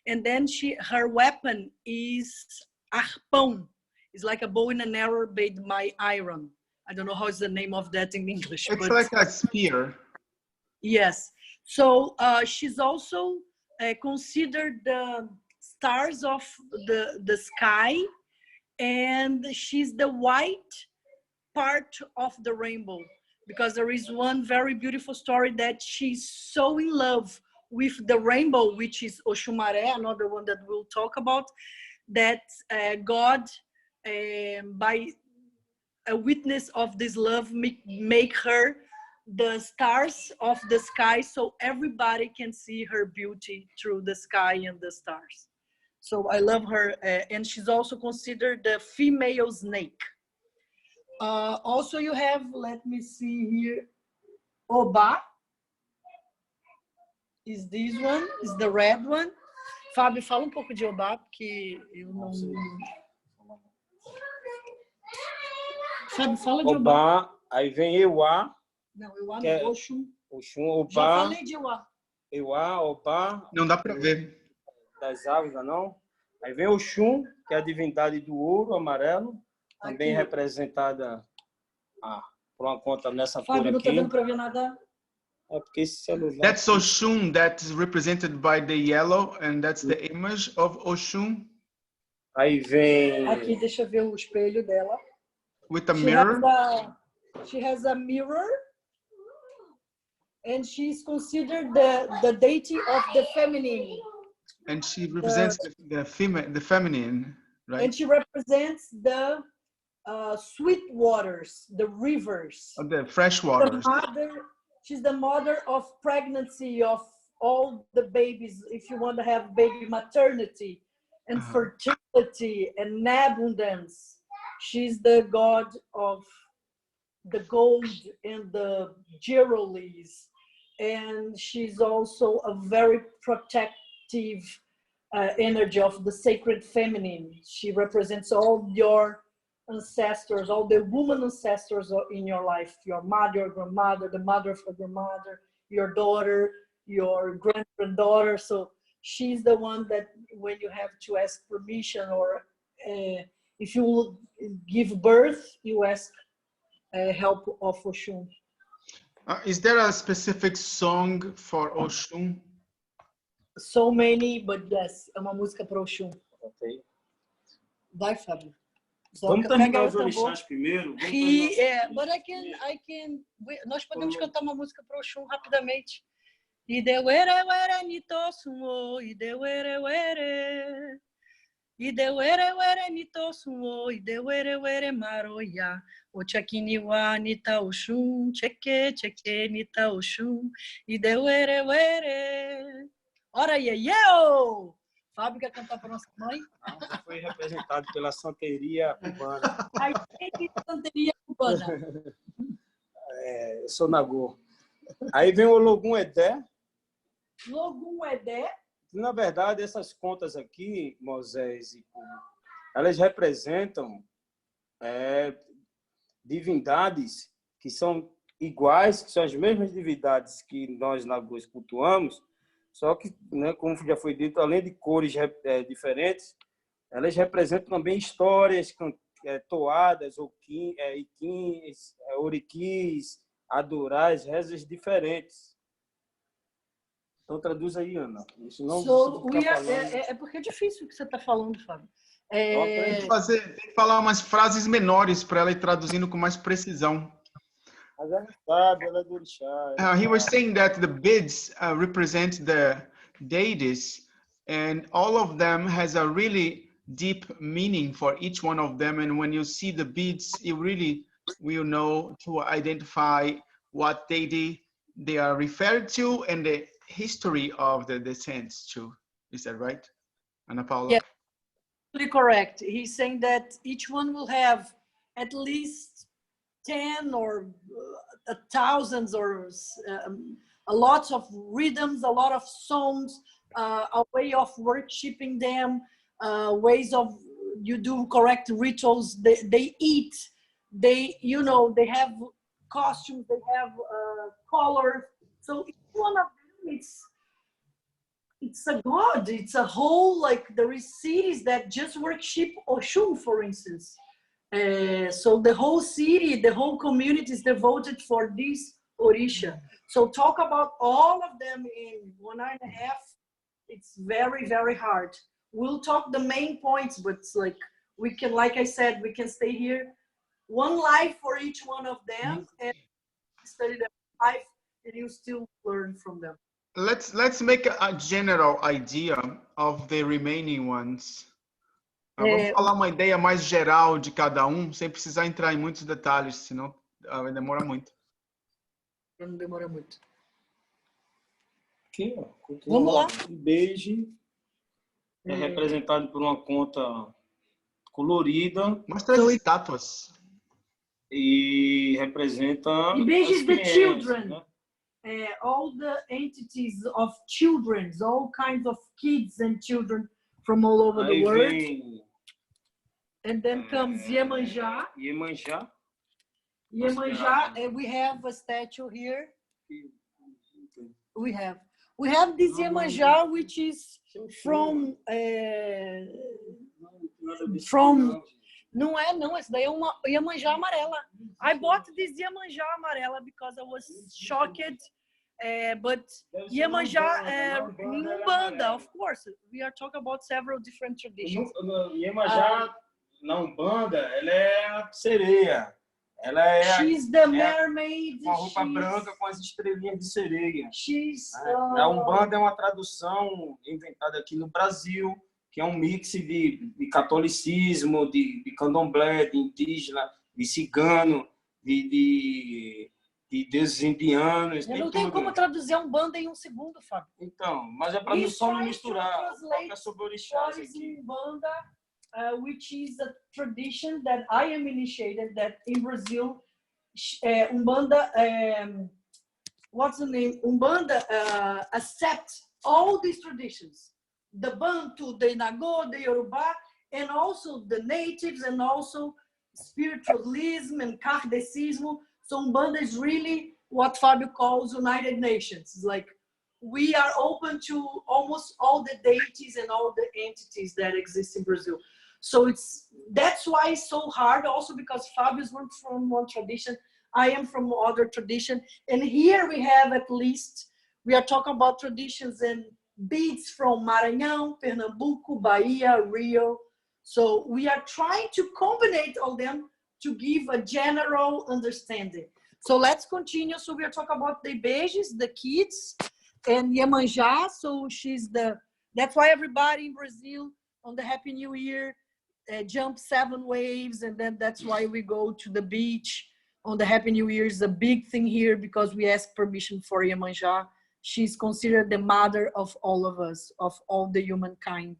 And then her weapon is arpão. It's like a bow and an arrow made by iron. I don't know how is the name of that in English. It's but like a spear. yes. So she's also considered the stars of the sky, and she's the white part of the rainbow, because there is one very beautiful story that she's so in love with the rainbow, which is Oxumaré, another one that we'll talk about, that God, by a witness of this love, make her the stars of the sky, so everybody can see her beauty through the sky and the stars. So I love her, and she's also considered the female snake. Also you have, let me see here, Oba is this one, is the red one. Fábio, fala pouco de Oba, porque eu não... Fábio, fala de Oba. Oba, aí vem Ewa. Não, Ewa que não, Oxum. Oxum, Oba. Já falei de Ewa. Ewa, Oba. Não dá para ver. Das aves, não? Aí vem Oxum, que é a divindade do ouro amarelo, também Aqui. representada por uma conta nessa cor Fábio, não tá aqui. dando para ver nada. É porque esse celular... That's Oshun, that's represented by the yellow, and that's the image of Oshun Aí vem... Aqui, deixa eu ver o espelho dela. with a mirror. She has a mirror, and she's considered the deity of the feminine. And she represents the feminine, right? And she represents the sweet waters, the rivers. Of the fresh waters. She's the mother of pregnancy, of all the babies, if you want to have baby maternity and fertility and abundance. She's the god of the gold and the jewelries. And she's also a very protective energy of the sacred feminine. She represents all your ancestors, all the woman ancestors in your life, your mother, your grandmother, the mother of your mother, your daughter, your granddaughter. So she's the one that when you have to ask permission, or if you give birth, you ask help of Oshun. Is there a specific song for Oshun? So many, but yes, é uma música para Oxum. Okay. Vai, Fábio. Vamos terminar os orixás primeiro? But I can. Nós podemos cantar uma música para Oxum rapidamente. Idewere were nitosumo, idewere were. Idewere were nitosumo, idewere were maroya. Ochakiniwa nita Oxum, cheque cheque nita Oxum, idewere were. Ora, iê! Fábio quer cantar para nossa mãe? Foi representado pela santeria cubana. Aí tem santeria cubana. Sonagô. Aí vem o Logum Edé. Logum Edé. Na verdade, essas contas aqui, Moisés e Cuba, elas representam divindades que são iguais, que são as mesmas divindades que nós nagôs cultuamos, só que, né, como já foi dito, além de cores diferentes, elas representam também histórias, toadas, iquins, oriquis, adorais, rezas diferentes. Então, traduz aí, Ana. É porque é difícil o que você está falando, Fábio. Tem que falar umas frases menores para ela ir traduzindo com mais precisão. He was saying that the beads represent the deities, and all of them has a really deep meaning for each one of them. And when you see the beads, you really will know to identify what deity they are referred to and the history of the descents too. Is that right, Ana Paula? Yeah, absolutely correct. He's saying that each one will have at least 10 or thousands or a lot of rhythms, a lot of songs, a way of worshiping them, ways of you do correct rituals. They eat, they have costumes, they have colors. So each one of them, it's a god. It's a whole, like there is cities that just worship Oshun, for instance. So the whole city, the whole community is devoted for this Orisha. So talk about all of them in 1 hour and a half. It's very, very hard. We'll talk the main points, but it's like we can, like I said, we can stay here one life for each one of them and study their life, and you still learn from them. Let's make a general idea of the remaining ones. Vamos falar uma ideia mais geral de cada sem precisar entrar em muitos detalhes, senão vai demorar muito. Não demora muito. Aqui, ó. Vamos lá. O Beige é representado por uma conta colorida. Mostra as estátuas. E representa E Beige is the children. Né? All the entities of children, all kinds of kids and children from all over the world. Vem, and then comes Iemanjá. Iemanjá. Iemanjá, we have a statue here. We have this Iemanjá, which is from não, essa daí é uma Iemanjá amarela. I bought this Iemanjá amarela because I was shocked. But Iemanjá in Umbanda, of course. We are talking about several different traditions. Iemanjá na Umbanda, ela é a sereia. Ela é she's the mermaid. Com a roupa branca com as estrelinhas de sereia. A Umbanda é uma tradução inventada aqui no Brasil, que é um mix de catolicismo, de candomblé, de indígena, de cigano, de deuses indianos. Eu não tenho como traduzir Umbanda em um segundo, Fábio. Então, mas é para não só não misturar. É sobre orixás aqui. Umbanda, which is a tradition that I am initiated, that in Brazil, Umbanda, what's the name? Umbanda accepts all these traditions. The Bantu, the Nagô, the Yoruba, and also the natives, and also spiritualism and Kardecism. So Umbanda is really what Fábio calls United Nations. It's like we are open to almost all the deities and all the entities that exist in Brazil. So that's why it's so hard, also because Fábio is from one tradition, I am from other tradition, and here we have at least, we are talking about traditions and beads from Maranhão, Pernambuco, Bahia, Rio. So we are trying to combine all them to give a general understanding. So let's continue. So we are talking about the Beiges, the kids, and Iemanjá. So that's why everybody in Brazil on the Happy New Year jump 7 waves, and then that's why we go to the beach on the Happy New Year. Is a big thing here because we ask permission for Iemanjá. She's considered the mother of all of us, of all the humankind.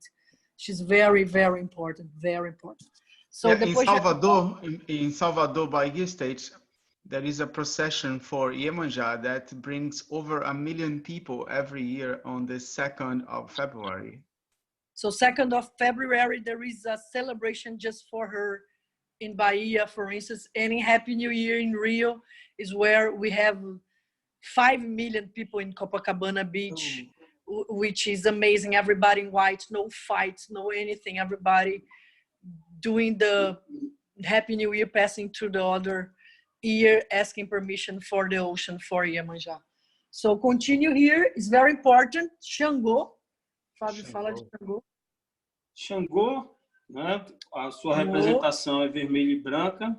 She's very, very important, very important. So in Salvador, Bahia State, there is a procession for Iemanjá that brings over 1 million people every year on the 2nd of February. So 2nd of February, there is a celebration just for her in Bahia, for instance, and in Happy New Year in Rio is where we have 5 million people in Copacabana Beach, which is amazing. Everybody in white, no fights, no anything. Everybody doing the Happy New Year, passing through the other year, asking permission for the ocean for Iemanjá. So continue here. It's very important. Xangô. Fábio fala de Xangô. Xangô, né? A sua representação é vermelha e branca.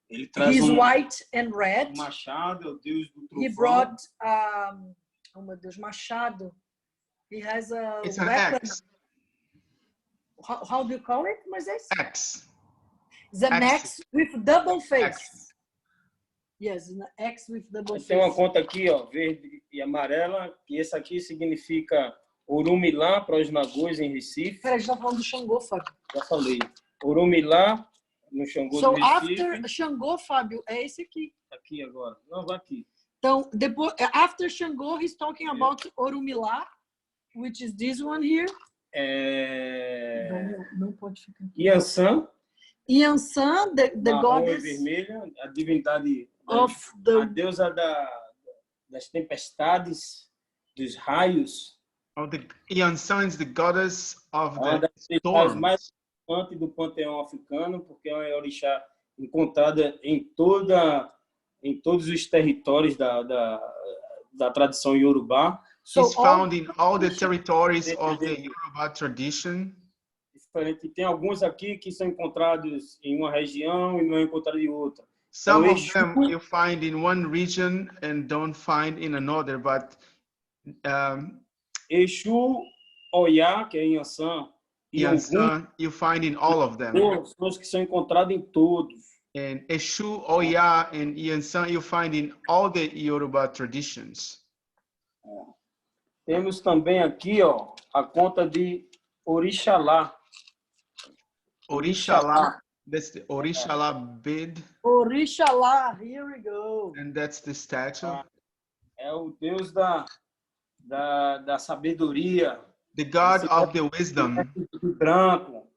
Ele traz white and red. Machado, é o deus do trovão. He brought, oh meu Deus, machado. He has a It's weapon. An X. How do you call it, Moisés? X. It's an X with double face. X. Yes, an X with double face. Tem uma conta aqui, ó, verde e amarela, e essa aqui significa Orumilá para os Nagôs em Recife. Peraí, já falando do Xangô, Fábio. Já falei. Orumilá no Xangô do Recife. So after Xangô, Fábio, é esse aqui. Aqui agora. Não, vai aqui. Então, depois, after Xangô, he's talking about Orumilá, which is this one here. Não pode ficar aqui. Iansã. Iansã, the goddess vermelha, a divindade, a deusa das tempestades, dos raios. Iansã is the goddess of the storms. Mais participante do panteão africano, porque é uma orixá encontrada em todos os territórios da tradição Yorubá. He's So found in all the territories of the Yoruba tradition. Diferente. Tem alguns aqui que são encontrados em uma região e não é encontrado em outra. Some Então, of them you find in one region and don't find in another, but Exu, Oiá, que é Inhaçã, e Ogum, Yansan, you find in all of them. são os que são encontrados em todos. And Eshu, Oya, and Yansan you find in all the Yoruba traditions. Temos também aqui, ó, a conta de Orixalá. Orishala, that's the Orishala bid, Orixalá, here we go. and that's the statue. É o Deus da sabedoria. The God of the wisdom. De branco.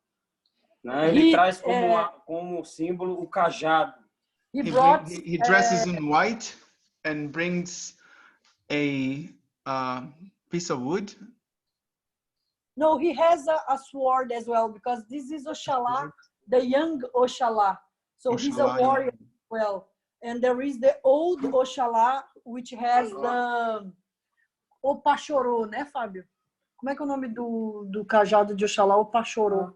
Né? Ele He, traz como símbolo o cajado. He He, brought he dresses in white and brings a piece of wood. no, he has a sword as well, because this is Oxalá, the young Oxalá. So he's a Oxalá, warrior as well. And there is the old Oxalá, which has the Opachorô, né, Fábio? Como é que é o nome do cajado de Oxalá? Opachorô.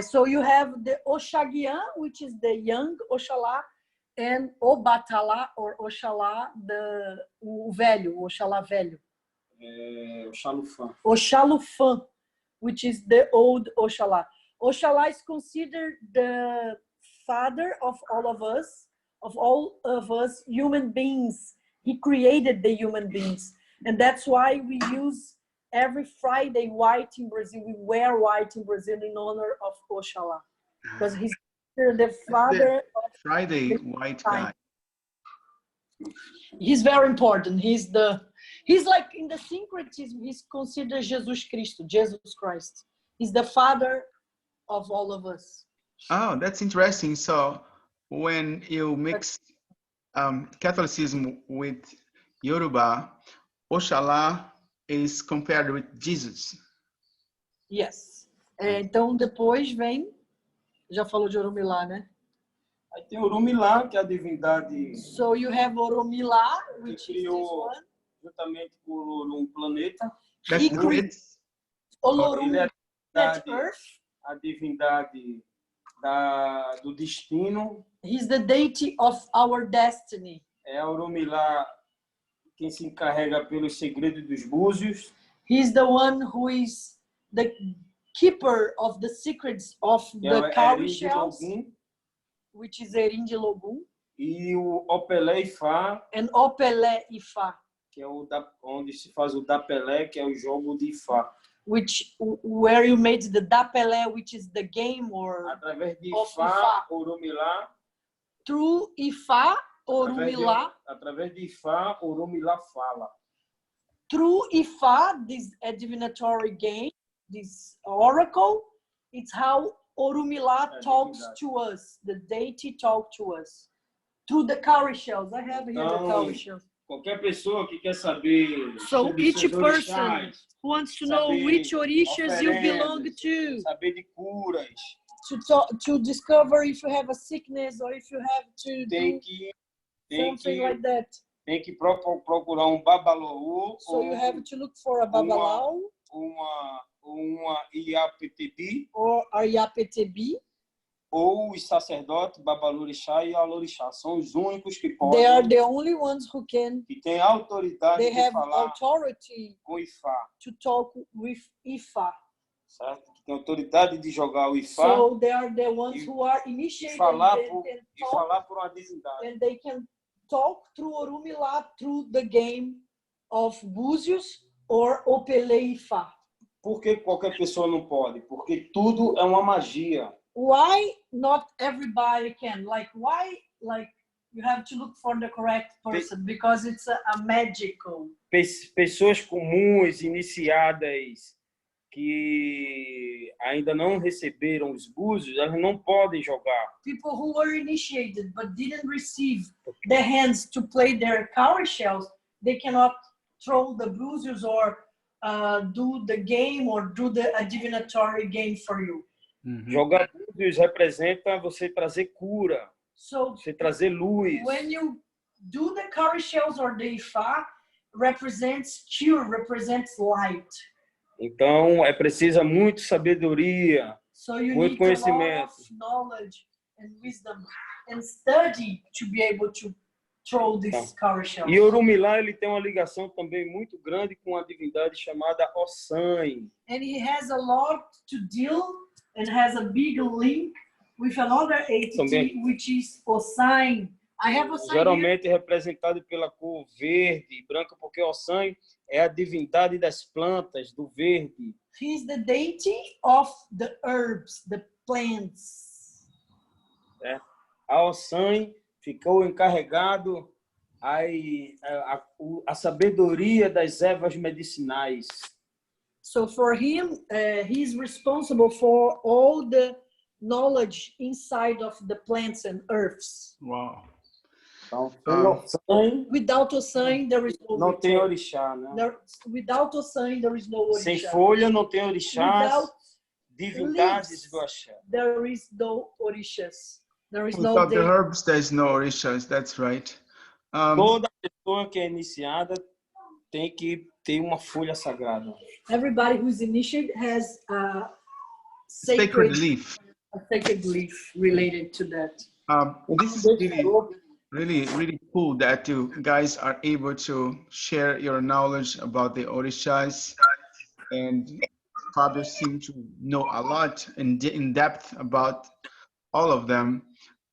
So you have the Oxaguian, which is the young Oxalá, and Obatalá, or Oxalá, o velho, Oxalá velho. O Xalufã. Oxalufã, which is the old Oxalá. Oxalá is considered the father of all of us human beings. He created the human beings. And that's why we use every Friday white in Brazil. We wear white in Brazil in honor of Oxalá. Because he's the father of Friday white guy. He's very important. He's like in the syncretism, he's considered Jesus Christ. He's the father of all of us. Oh, that's interesting. So when you mix Catholicism with Yoruba, Oxalá is compared with Jesus. Yes. Então depois vem, já falou de Oromilá, né? Aí tem Oromilá, que é a divindade. So you have Oromilá, which is this criou one. Juntamente por um planeta. That's He the created myth. Olorum, Ele é that earth. a divindade do destino. He's the deity of our destiny. É a Oromilá quem se encarrega pelos segredos dos búzios. He's the one who is the keeper of the secrets of the cowrie shells, which is Erin de Logum. E o Opelé Ifá. And Opelé Ifá. Que é onde se faz o Dapelé, que é o jogo de Ifá. Where you made the Dapelé, which is the game or através de Ifá, Oromilá. Through Ifá, Oromilá. Através de Ifá, Oromilá fala. Through Ifá, this divinatory game, this oracle, it's how Oromilá talks to us. The deity talks to us. Through the cowrie shells. I have here the cowrie shells. Qualquer pessoa que quer saber so sobre each seus person orixás, wants to know which orishas you belong to. Saber de curas. To discover if you have a sickness or if you have to tem do something like that. Tem que procurar babalaú. So you have to look for a babalau. Uma Iapetibi. Or a Iapetibi. Ou os sacerdotes, Babalorixá e Alorixá. São os únicos que podem. They are the only ones who can. Que têm autoridade de falar com Ifá. To talk with Ifá. Certo? Que tem autoridade de jogar o Ifá. So they are the ones who are initiated. E falar por uma divindade. And they can talk through Oromilá through the game of Búzios or Opelé Ifá. Por que qualquer pessoa não pode? Porque tudo é uma magia. Why not everybody can? Why you have to look for the correct person? Because it's a magical. Pessoas comuns, iniciadas, que ainda não receberam os búzios, elas não podem jogar. People who were initiated but didn't receive the hands to play their cowrie shells, they cannot throw the búzios or do the game or do a divinatory game for you. Jogar búzios representa você trazer cura, So você trazer luz. when you do the cowrie shells or the ifá, represents cure, represents light. Então, precisa muito sabedoria, So you muito need a lot conhecimento. of knowledge and wisdom and study to be able to throw these cowrie shells. E Orumilá, ele tem uma ligação também muito grande com a divindade chamada Ossan. And he has a lot to deal and has a big link with another entity, Também. which is Ossan. I have Ossan here. Geralmente representado pela cor verde e branca, porque Ossan é a divindade das plantas, do verde. He's the deity of the herbs, the plants. A Ossan ficou encarregado a sabedoria das ervas medicinais. So for him, he's responsible for all the knowledge inside of the plants and earths. Wow. Então, sem Ossan, Without Ossan, there is no não tem ritual. orixá, né? Without Ossan, there is no Sem orixá. folha não tem orixás, Without divindades leaves, do axé. there is no orishas. There is no Without the deity. herbs, there's no orishas. That's right. Toda pessoa que é iniciada tem que ter uma folha sagrada. Everybody who's initiated has a Sacred leaf. sacred leaf related to that. This is really cool that you guys are able to share your knowledge about the orishas, and Fabio seemed to know a lot in depth about all of them.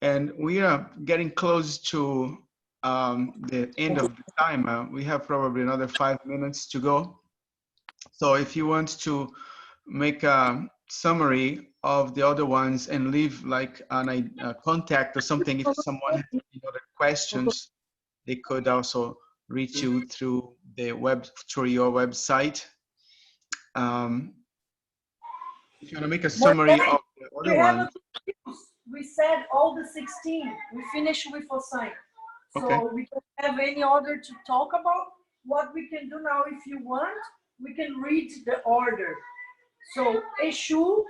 And we are getting close to the end of the time. We have probably another 5 minutes to go. So if you want to make a summary of the other ones and leave like a contact or something, if someone has any other questions, they could also reach you through your website. If you want to make a summary of the other ones. We said all the 16. We finished with Ossan. So Okay. we don't have any other to talk about. What we can do now, if you want, we can read the order. So Exu,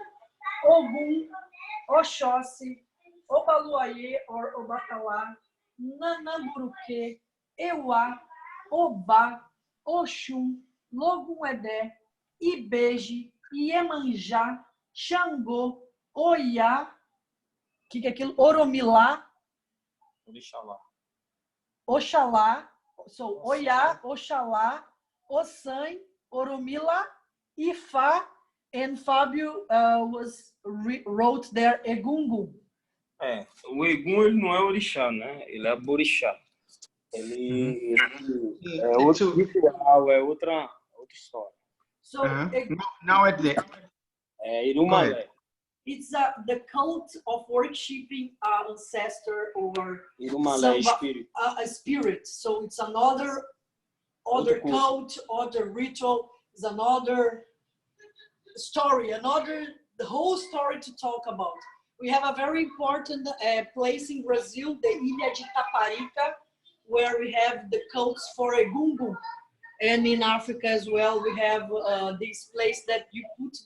Ogum, Oxóssi, Obaluayê or Obatalá, Nanamburuque, Euá, Obá, Oxum, Logum-Edé, Ibeje, Iemanjá, Xangô, Oiá, o que é aquilo? Oromilá, Oxalá, so Oiá, Oxalá, Ossan, Oromilá, Ifá, and Fábio wrote there Egungun. O Egum, ele não é orixá, né? Ele é borixá. Ele é outro ritual, é outra história. So Now at the Irumalé. it's the cult of worshiping an ancestor or Irumalé, espírito. a spirit. So it's another cult, other ritual, is another story, the whole story to talk about. We have a very important place in Brazil, the Ilha de Taparica, where we have the cults for Egungun. And in Africa as well, we have this place that you put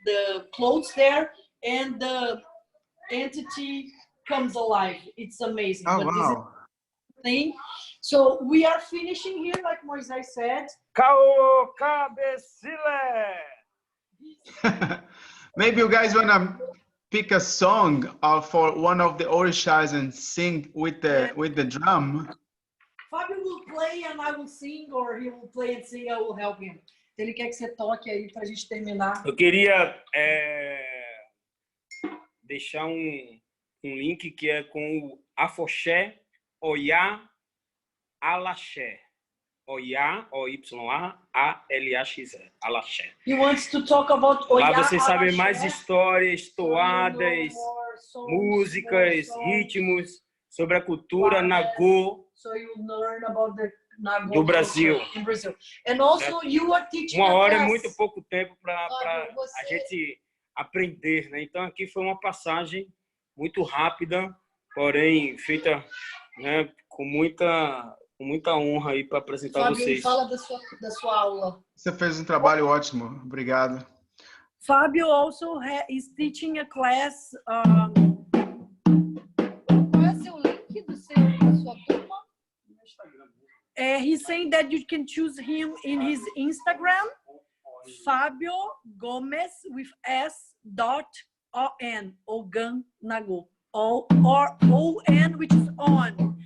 the clothes there and the entity comes alive. It's amazing. oh But wow. this is the thing. So we are finishing here, like Moisés said. Caô Cabecilé! Maybe you guys wanna pick a song for one of the orishas and sing with the drum. Fábio will play and I will sing, or he will play and sing, I will help him. Ele quer que você toque aí pra gente terminar. Eu queria deixar um link que é com o Afoxé, Oiá, Alaxé. Oiá, O-Y-A-L-A-X-E, Alaxé. He wants to talk about Oiá, Lá vocês sabem Alaxé, mais histórias, toadas, músicas, ritmos sobre a cultura Nagô So you learn about the Nagô do Brasil. in Brazil. And also you are teaching Uma hora é us. muito pouco tempo para Fábio, a gente aprender, né? Então aqui foi uma passagem muito rápida, porém feita, né, com muita honra aí para apresentar Fábio, vocês. fala da sua aula. Você fez um trabalho ótimo, obrigado. Fabio also is teaching a class. Qual é o seu link da sua turma? He's saying that you can choose him in his Instagram, Fabio Gomes with S.on, Ogan Nago, or O-N, which is on.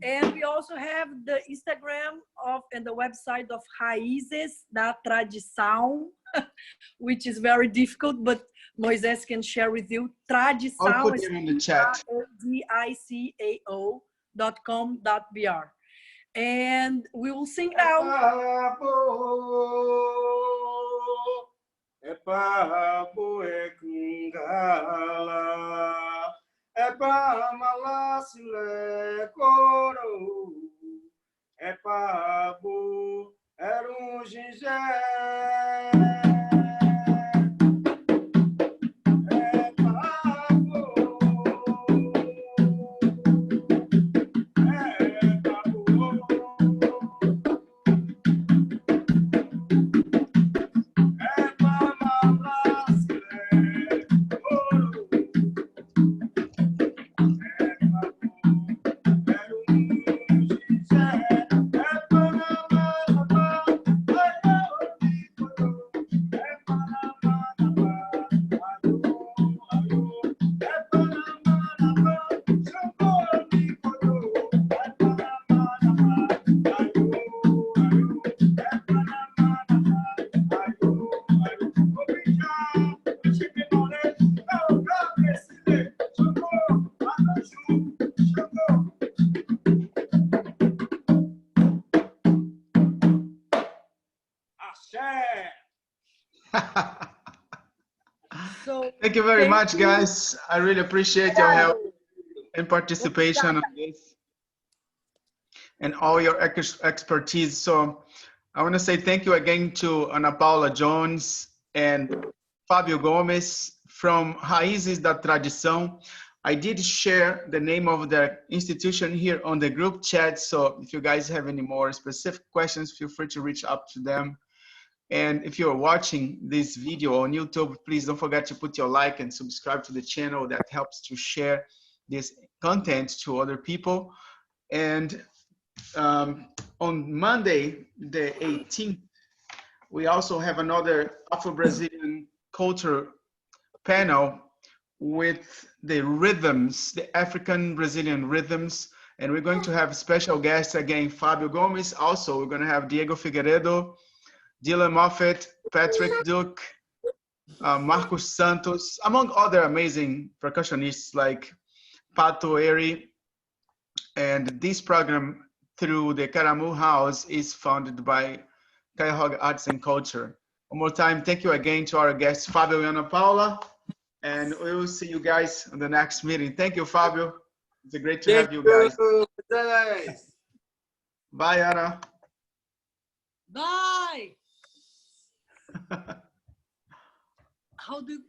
And we also have the Instagram and the website of Raízes da Tradição, which is very difficult, but Moisés can share with you. Tradição I'll put it in the chat. Dicao.com.br. And we will sing now. É papo, é kungala, é pa malasile coro, é papo, é gingé. Thank you very much, guys. I really appreciate your help and participation on this and all your expertise. So I want to say thank you again to Ana Paula Jones and Fabio Gomes from Raízes da Tradição. I did share the name of the institution here on the group chat. So if you guys have any more specific questions, feel free to reach out to them. And if you're watching this video on YouTube, please don't forget to put your like and subscribe to the channel. That helps to share this content to other people. And on Monday, the 18th, we also have another Afro-Brazilian culture panel with the rhythms, the African Brazilian rhythms. And we're going to have special guests again, Fabio Gomes. Also, we're going to have Diego Figueiredo, Dylan Moffett, Patrick Duke, Marcos Santos, among other amazing percussionists like Pato Eri. And this program through the Caramu House is funded by Cuyahoga Arts and Culture. One more time, thank you again to our guests, Fabio and Ana Paula. And we will see you guys on the next meeting. Thank you, Fabio. It's great to have you guys. Bye, Ana. Bye. How do